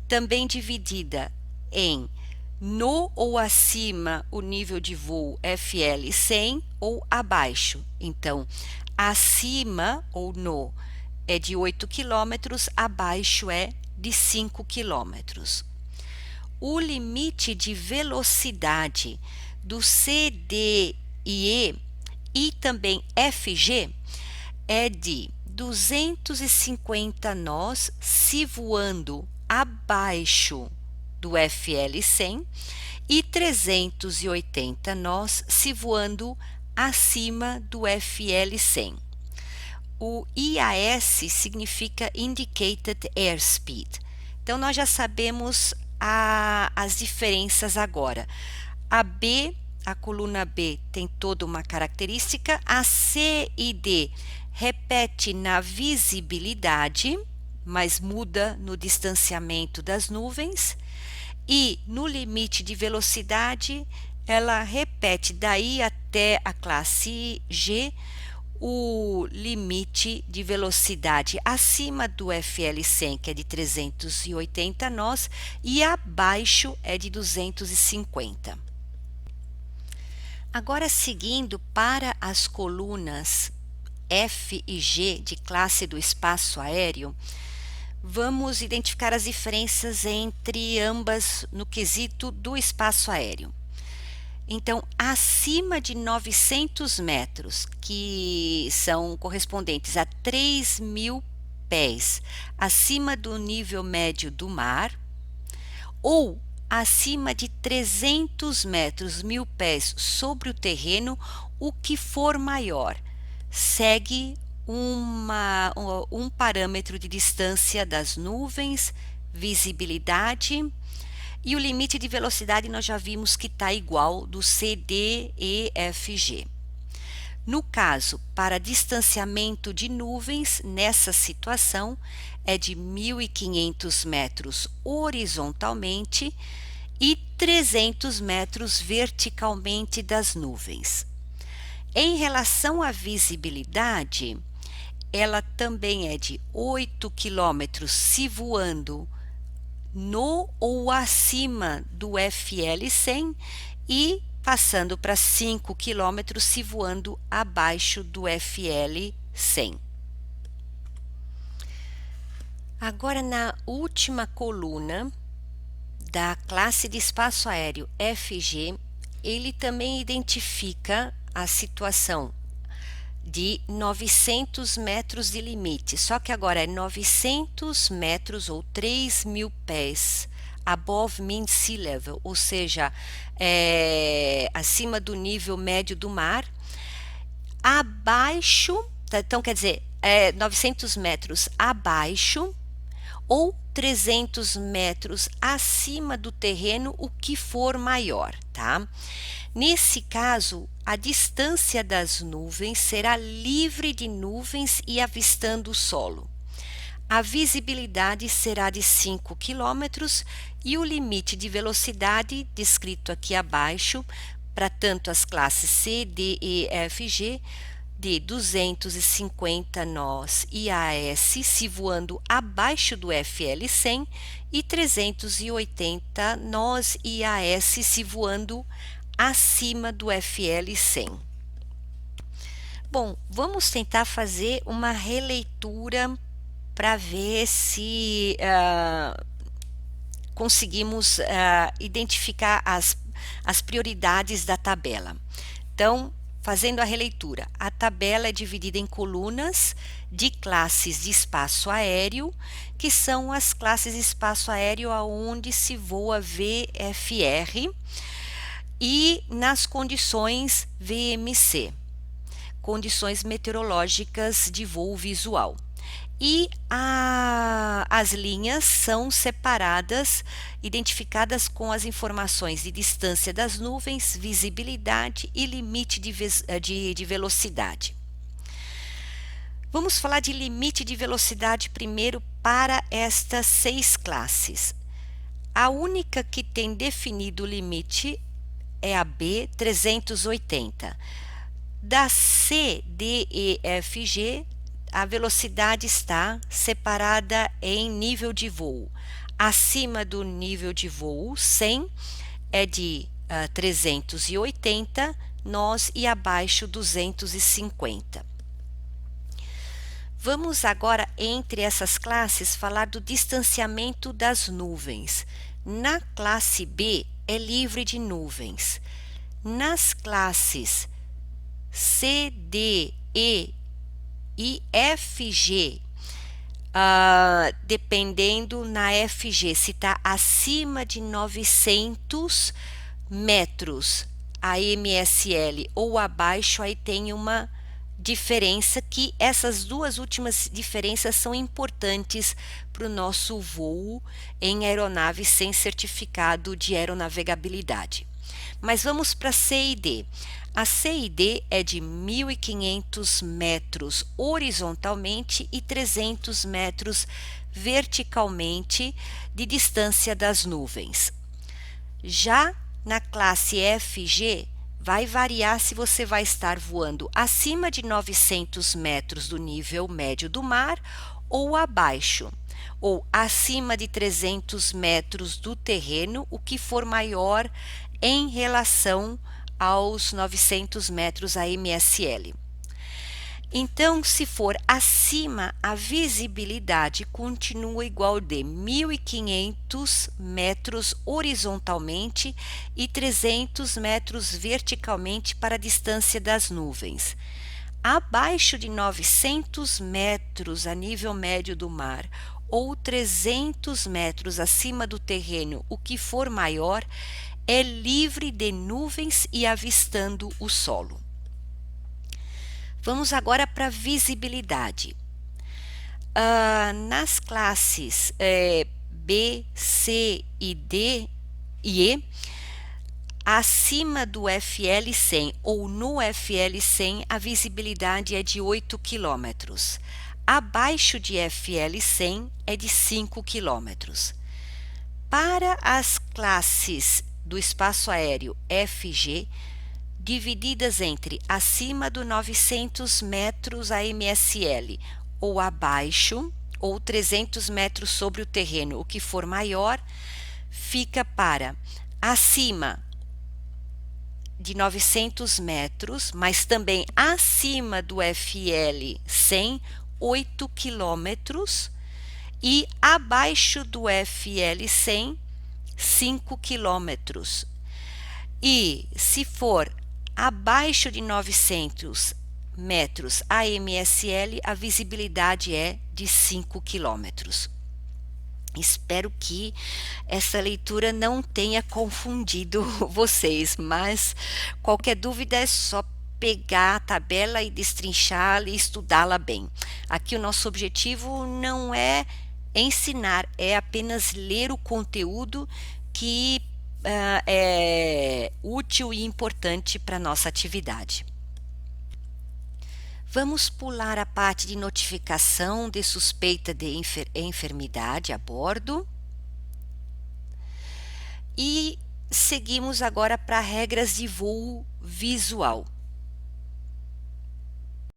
A: também dividida em no ou acima o nível de voo FL 100 ou abaixo. Então, acima ou no é de 8 km, abaixo é de 5 km. O limite de velocidade do C, D e E também FG é de 250 nós se voando abaixo do FL 100 e 380 nós se voando acima do FL 100. O IAS significa Indicated Airspeed. Então, nós já sabemos as diferenças agora. A coluna B tem toda uma característica, a C e D repete na visibilidade, mas muda no distanciamento das nuvens, e no limite de velocidade, ela repete daí até a classe G, o limite de velocidade acima do FL 100, que é de 380 nós, e abaixo é de 250. Agora, seguindo para as colunas F e G de classe do espaço aéreo, vamos identificar as diferenças entre ambas no quesito do espaço aéreo. Então, acima de 900 metros, que são correspondentes a 3.000 pés acima do nível médio do mar, ou acima de 300 metros, 1.000 pés sobre o terreno, o que for maior, segue um parâmetro de distância das nuvens, visibilidade, e o limite de velocidade nós já vimos que está igual do C, D, E, F, G. No caso, para distanciamento de nuvens, nessa situação, é de 1.500 metros horizontalmente e 300 metros verticalmente das nuvens. Em relação à visibilidade, ela também é de 8 km se voando no ou acima do FL 100 e passando para 5 km se voando abaixo do FL 100. Agora, na última coluna da classe de espaço aéreo FG, ele também identifica a situação de 900 metros de limite, só que agora é 900 metros ou 3.000 pés above mean sea level, ou seja, acima do nível médio do mar, abaixo, então quer dizer, 900 metros abaixo ou 300 metros acima do terreno, o que for maior, tá? Nesse caso, a distância das nuvens será livre de nuvens e avistando o solo. A visibilidade será de 5 km e o limite de velocidade, descrito aqui abaixo, para tanto as classes C, D, E, F, G, de 250 nós IAS se voando abaixo do FL 100 e 380 nós IAS se voando acima do FL 100. Bom, vamos tentar fazer uma releitura para ver se conseguimos identificar as prioridades da tabela. Então, fazendo a releitura, a tabela é dividida em colunas de classes de espaço aéreo, que são as classes de espaço aéreo aonde se voa VFR, e nas condições VMC, condições meteorológicas de voo visual. E as linhas são separadas, identificadas com as informações de distância das nuvens, visibilidade e limite de velocidade. Vamos falar de limite de velocidade primeiro para estas 6 classes. A única que tem definido o limite é a B 380. Da C, D, E, F, G, a velocidade está separada em nível de voo. Acima do nível de voo 100 é de 380 nós e abaixo 250. Vamos agora, entre essas classes, falar do distanciamento das nuvens. Na classe B é livre de nuvens. Nas classes C, D, E e FG, dependendo na FG, se está acima de 900 metros a MSL ou abaixo, aí tem uma diferença, que essas duas últimas diferenças são importantes para o nosso voo em aeronave sem certificado de aeronavegabilidade. Mas vamos para C e D. A C e D é de 1.500 metros horizontalmente e 300 metros verticalmente de distância das nuvens. Já na classe FG, vai variar se você vai estar voando acima de 900 metros do nível médio do mar ou abaixo, ou acima de 300 metros do terreno, o que for maior em relação aos 900 metros AMSL. Então, se for acima, a visibilidade continua igual de 1.500 metros horizontalmente e 300 metros verticalmente para a distância das nuvens. Abaixo de 900 metros a nível médio do mar ou 300 metros acima do terreno, o que for maior, é livre de nuvens e avistando o solo. Vamos agora para a visibilidade. Nas classes B, C e D e E, acima do FL 100 ou no FL 100, a visibilidade é de 8 km. Abaixo de FL 100 é de 5 km. Para as classes do espaço aéreo FG, divididas entre acima do 900 metros AMSL ou abaixo, ou 300 metros sobre o terreno, o que for maior, fica para acima de 900 metros, mas também acima do FL 100, 8 quilômetros, e abaixo do FL 100, 5 quilômetros. E se for abaixo de 900 metros AMSL, a visibilidade é de 5 quilômetros. Espero que essa leitura não tenha confundido vocês, mas qualquer dúvida é só pegar a tabela e destrinchá-la e estudá-la bem. Aqui o nosso objetivo não é Ensinar é apenas ler o conteúdo que é útil e importante para nossa atividade. Vamos pular a parte de notificação de suspeita de enfermidade a bordo e seguimos agora para regras de voo visual.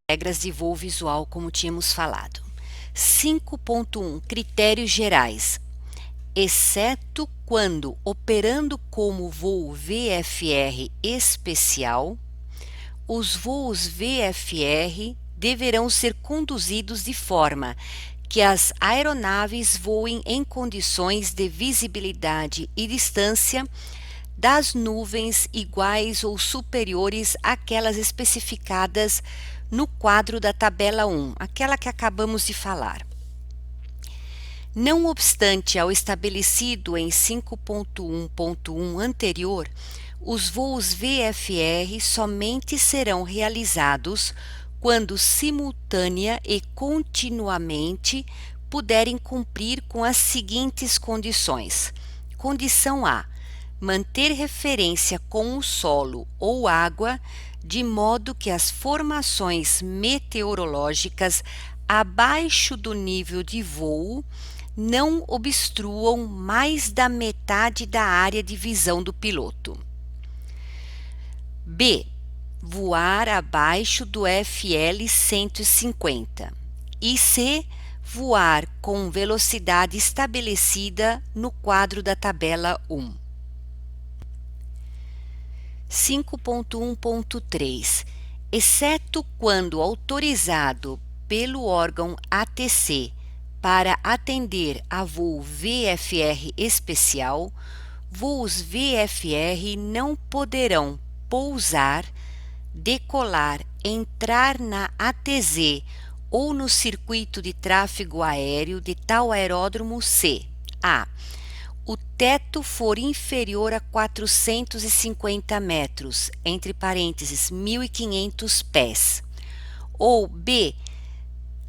A: Regras de voo visual, como tínhamos falado. 5.1 Critérios gerais. Exceto quando operando como voo VFR especial, os voos VFR deverão ser conduzidos de forma que as aeronaves voem em condições de visibilidade e distância das nuvens iguais ou superiores àquelas especificadas no quadro da tabela 1, aquela que acabamos de falar. Não obstante ao estabelecido em 5.1.1 anterior, os voos VFR somente serão realizados quando simultânea e continuamente puderem cumprir com as seguintes condições. Condição A: manter referência com o solo ou água, de modo que as formações meteorológicas abaixo do nível de voo não obstruam mais da metade da área de visão do piloto. B. Voar abaixo do FL 150. E C. Voar com velocidade estabelecida no quadro da tabela 1. 5.1.3 Exceto quando autorizado pelo órgão ATC para atender a voo VFR especial, voos VFR não poderão pousar, decolar, entrar na ATZ ou no circuito de tráfego aéreo de tal aeródromo se a. O teto for inferior a 450 metros, entre parênteses, 1.500 pés, ou b.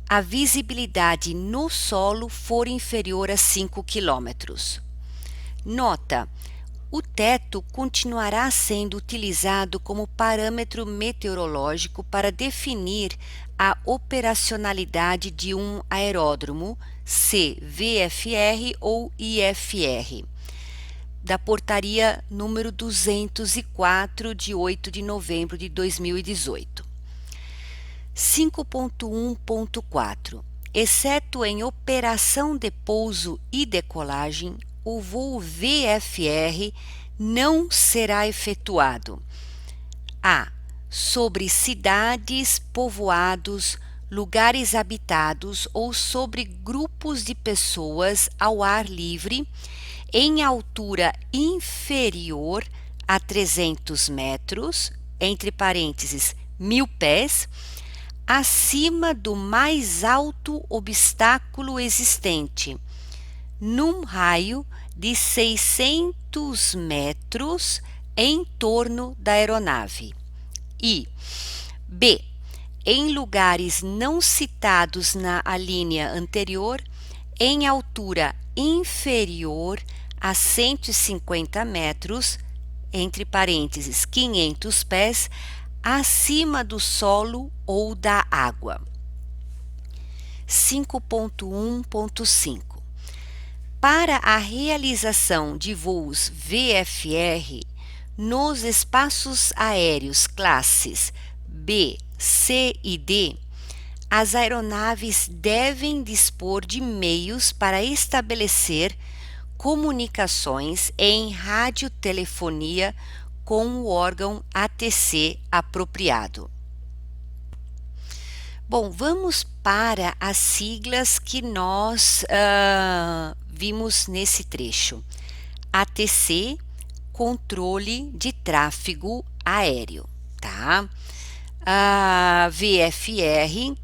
A: A visibilidade no solo for inferior a 5 quilômetros. Nota: o teto continuará sendo utilizado como parâmetro meteorológico para definir a operacionalidade de um aeródromo, se VFR ou IFR, da portaria número 204, de 8 de novembro de 2018. 5.1.4 Exceto em operação de pouso e decolagem, o voo VFR não será efetuado: a. Sobre cidades, povoados, lugares habitados ou sobre grupos de pessoas ao ar livre, em altura inferior a 300 metros, entre parênteses, 1.000 pés, acima do mais alto obstáculo existente, num raio de 600 metros em torno da aeronave. E b. Em lugares não citados na alínea anterior, em altura inferior a 150 metros, entre parênteses, 500 pés, acima do solo ou da água. 5.1.5 Para a realização de voos VFR nos espaços aéreos classes B, C e D, as aeronaves devem dispor de meios para estabelecer comunicações em radiotelefonia com o órgão ATC apropriado. Bom, vamos para as siglas que nós vimos nesse trecho. ATC, Controle de Tráfego Aéreo, tá? A VFR,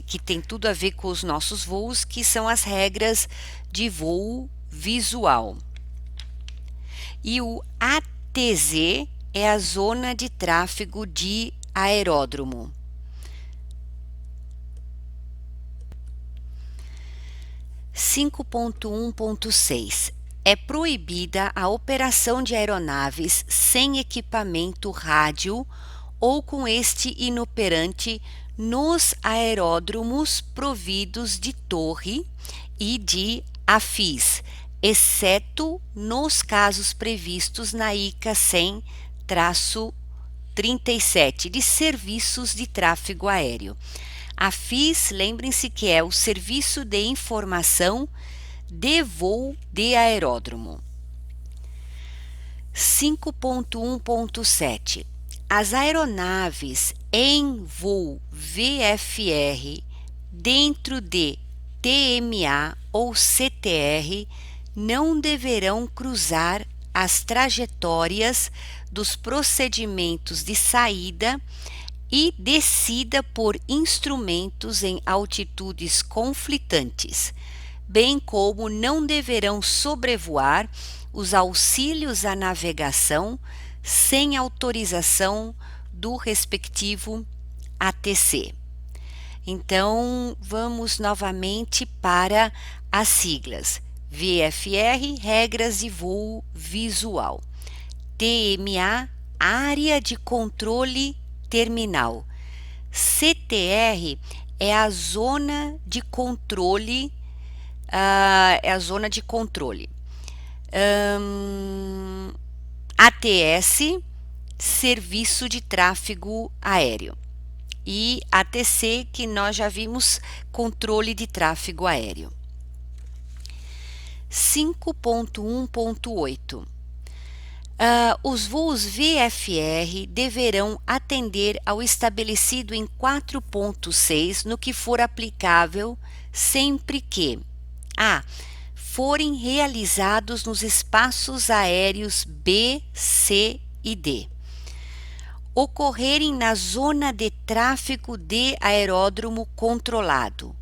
A: que tem tudo a ver com os nossos voos, que são as regras de voo visual. E o ATZ é a zona de tráfego de 5.1.6 É proibida a operação de aeronaves sem equipamento rádio ou com este inoperante nos aeródromos providos de torre e de AFIS, exceto nos casos previstos na ICA 100-37 de serviços de tráfego aéreo. AFIS, lembrem-se que é o Serviço de Informação de Voo de Aeródromo. 5.1.7 As aeronaves em voo VFR dentro de TMA ou CTR não deverão cruzar as trajetórias dos procedimentos de saída e descida por instrumentos em altitudes conflitantes, bem como não deverão sobrevoar os auxílios à navegação sem autorização do respectivo ATC. Então, vamos novamente para as siglas. VFR, Regras de Voo Visual. TMA, Área de Controle Terminal. CTR é a zona de controle. ATS, Serviço de Tráfego Aéreo. E ATC, que nós já vimos, Controle de Tráfego Aéreo. 5.1.8 Os voos VFR deverão atender ao estabelecido em 4.6 no que for aplicável, sempre que a. Forem realizados nos espaços aéreos B, C e D. Ocorrerem na zona de tráfego de aeródromo controlado.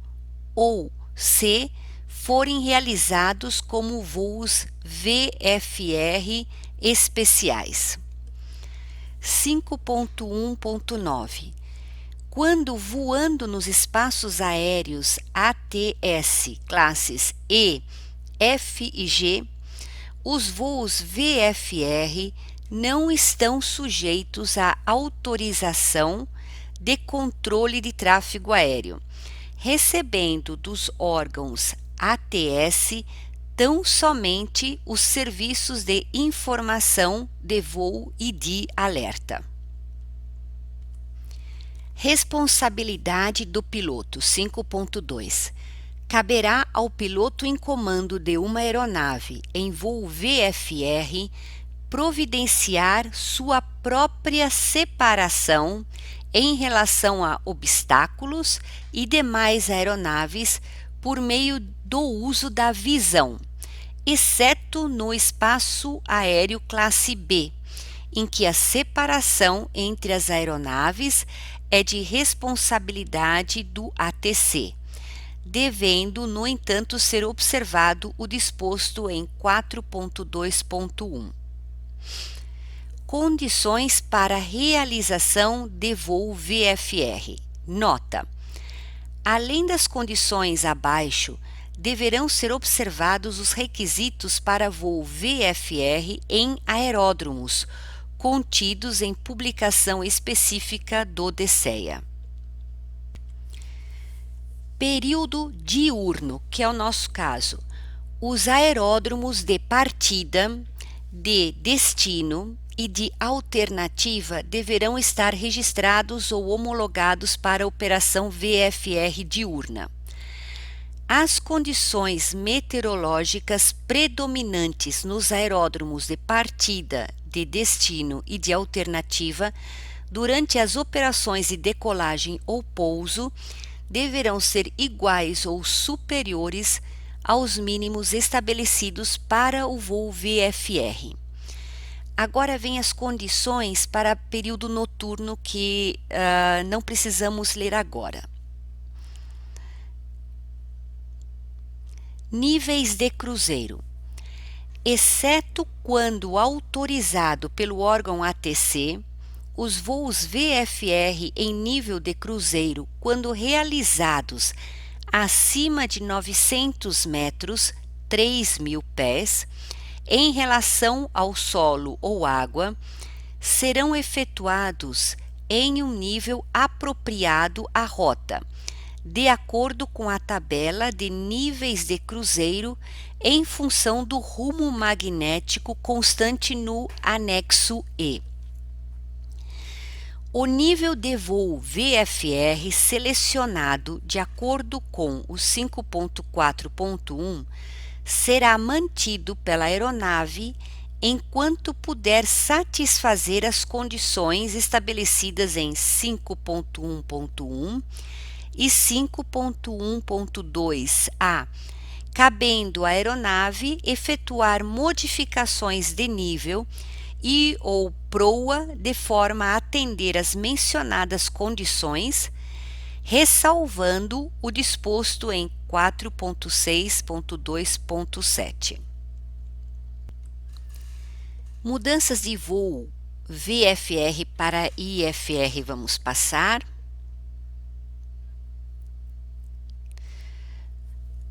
A: Ou C. Forem realizados como voos VFR especiais. 5.1.9 Quando voando nos espaços aéreos ATS, classes E, F e G, os voos VFR não estão sujeitos à autorização de controle de tráfego aéreo, recebendo dos órgãos ATS tão somente os serviços de informação de voo e de alerta. Responsabilidade do piloto 5.2 Caberá ao piloto em comando de uma aeronave em voo VFR providenciar sua própria separação em relação a obstáculos e demais aeronaves por meio do uso da visão, exceto no espaço aéreo classe B, em que a separação entre as aeronaves é de responsabilidade do ATC, devendo, no entanto, ser observado o disposto em 4.2.1. Condições para realização de voo VFR. Nota: além das condições abaixo, deverão ser observados os requisitos para voo VFR em aeródromos, contidos em publicação específica do DCEA. Período diurno, que é o nosso caso. Os aeródromos de partida, de destino e de alternativa deverão estar registrados ou homologados para a operação VFR diurna. As condições meteorológicas predominantes nos aeródromos de partida, de destino e de alternativa durante as operações de decolagem ou pouso deverão ser iguais ou superiores aos mínimos estabelecidos para o voo VFR. Agora vem as condições para período noturno que não precisamos ler agora. Níveis de cruzeiro. Exceto quando autorizado pelo órgão ATC, os voos VFR em nível de cruzeiro, quando realizados acima de 900 metros, 3.000 pés, em relação ao solo ou água, serão efetuados em um nível apropriado à rota, de acordo com a tabela de níveis de cruzeiro em função do rumo magnético constante no anexo E. O nível de voo VFR selecionado de acordo com o 5.4.1 será mantido pela aeronave enquanto puder satisfazer as condições estabelecidas em 5.1.1 e 5.1.2a, cabendo à aeronave efetuar modificações de nível e ou proa de forma a atender às mencionadas condições, ressalvando o disposto em 4.6.2.7. Mudanças de voo VFR para IFR vamos passar.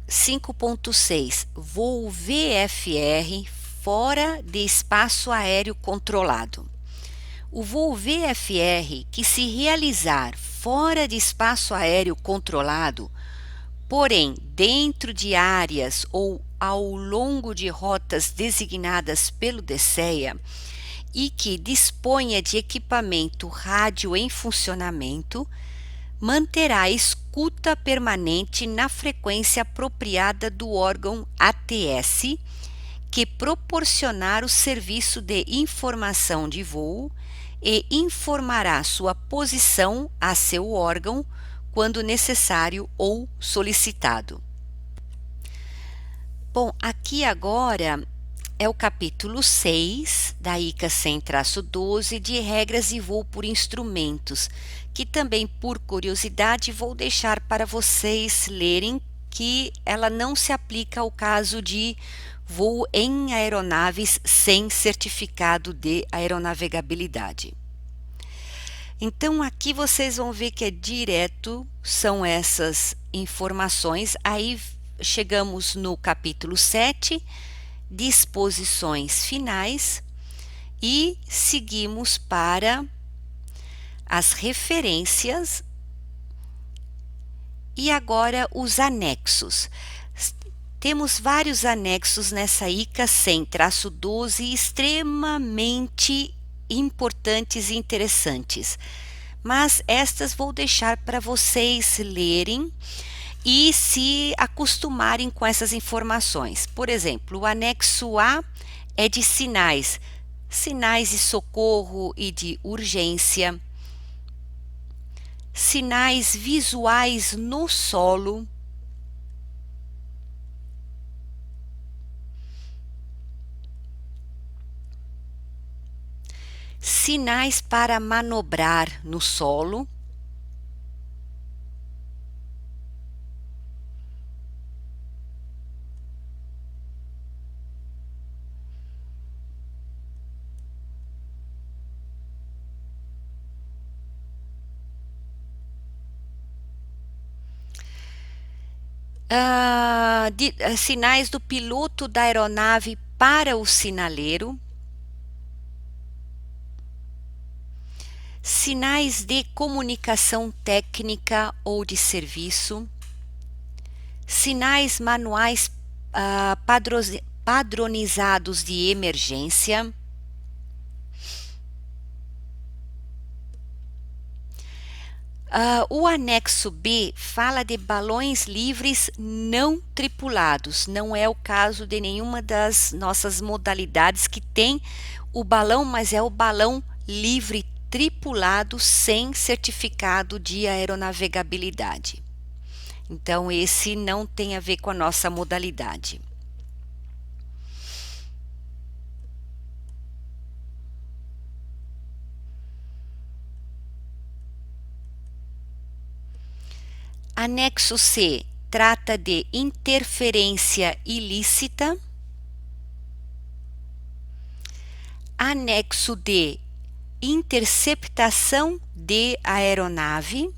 A: 5.6 Voo VFR fora de espaço aéreo controlado. O voo VFR que se realizar fora de espaço aéreo controlado, porém dentro de áreas ou ao longo de rotas designadas pelo DCEA e que disponha de equipamento rádio em funcionamento, manterá escuta permanente na frequência apropriada do órgão ATS, que proporcionar o serviço de informação de voo e informará sua posição a seu órgão quando necessário ou solicitado. Bom, aqui agora é o capítulo 6 da ICA 100-12 de regras de voo por instrumentos, que também por curiosidade vou deixar para vocês lerem, que ela não se aplica ao caso de voo em aeronaves sem certificado de aeronavegabilidade. Então aqui vocês vão ver que é direto, são essas informações. Aí chegamos no capítulo 7, disposições finais, e seguimos para as referências e agora os anexos. Temos vários anexos nessa ICA 100-12 extremamente importantes e interessantes, mas estas vou deixar para vocês lerem e se acostumarem com essas informações. Por exemplo, o anexo A é de sinais, sinais de socorro e de urgência, sinais visuais no solo, sinais para manobrar no solo, sinais do piloto da aeronave para o sinaleiro, sinais de comunicação técnica ou de serviço, sinais manuais padronizados de emergência, o anexo B fala de balões livres não tripulados. Não é o caso de nenhuma das nossas modalidades que tem o balão, mas é o balão livre tripulado sem certificado de aeronavegabilidade. Então, esse não tem a ver com a nossa modalidade. Anexo C trata de interferência ilícita. Anexo D, interceptação de aeronave.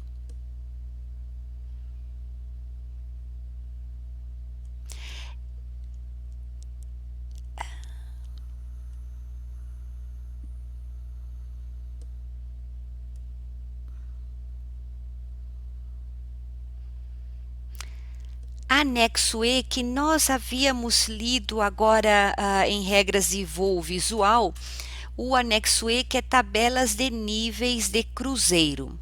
A: Anexo E, que nós havíamos lido agora em regras de voo visual, o anexo E, que é tabelas de níveis de cruzeiro.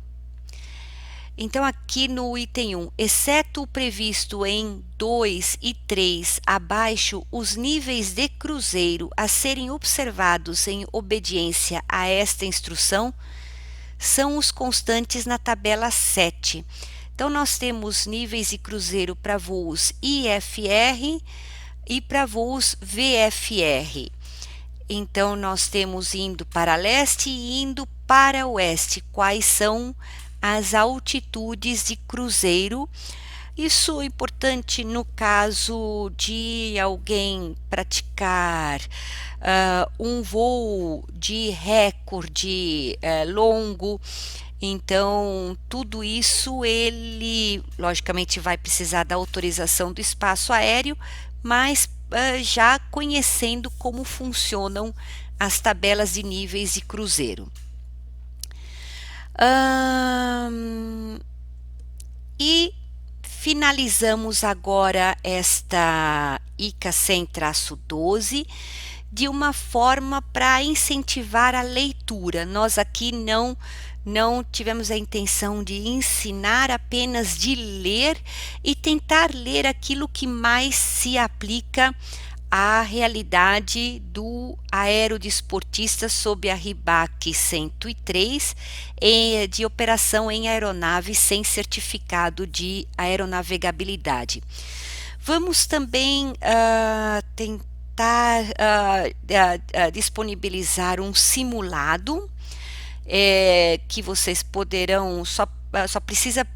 A: Então, aqui no item 1, exceto o previsto em 2 e 3 abaixo, os níveis de cruzeiro a serem observados em obediência a esta instrução são os constantes na tabela 7. Então, nós temos níveis de cruzeiro para voos IFR e para voos VFR. Então, nós temos indo para leste e indo para oeste. Quais são as altitudes de cruzeiro? Isso é importante no caso de alguém praticar um voo de recorde longo. Então, tudo isso ele, logicamente, vai precisar da autorização do espaço aéreo, mas já conhecendo como funcionam as tabelas de níveis de cruzeiro. E finalizamos agora esta ICA 100-12 de uma forma para incentivar a leitura. Nós aqui não tivemos a intenção de ensinar, apenas de ler e tentar ler aquilo que mais se aplica à realidade do aerodesportista sob a RIBAC 103 de operação em aeronave sem certificado de aeronavegabilidade. Vamos também tentar disponibilizar um simulado que vocês poderão, só precisa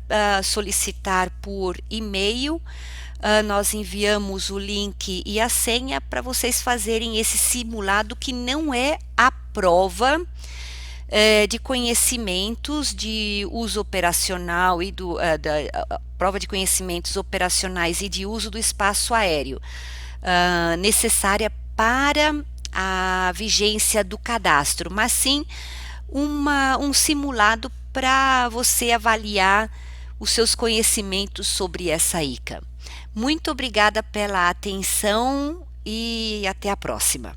A: solicitar por e-mail. Nós enviamos o link e a senha para vocês fazerem esse simulado, que não é a prova de conhecimentos de uso operacional e da prova de conhecimentos operacionais e de uso do espaço aéreo necessária para a vigência do cadastro, mas sim um simulado para você avaliar os seus conhecimentos sobre essa ICA. Muito obrigada pela atenção e até a próxima.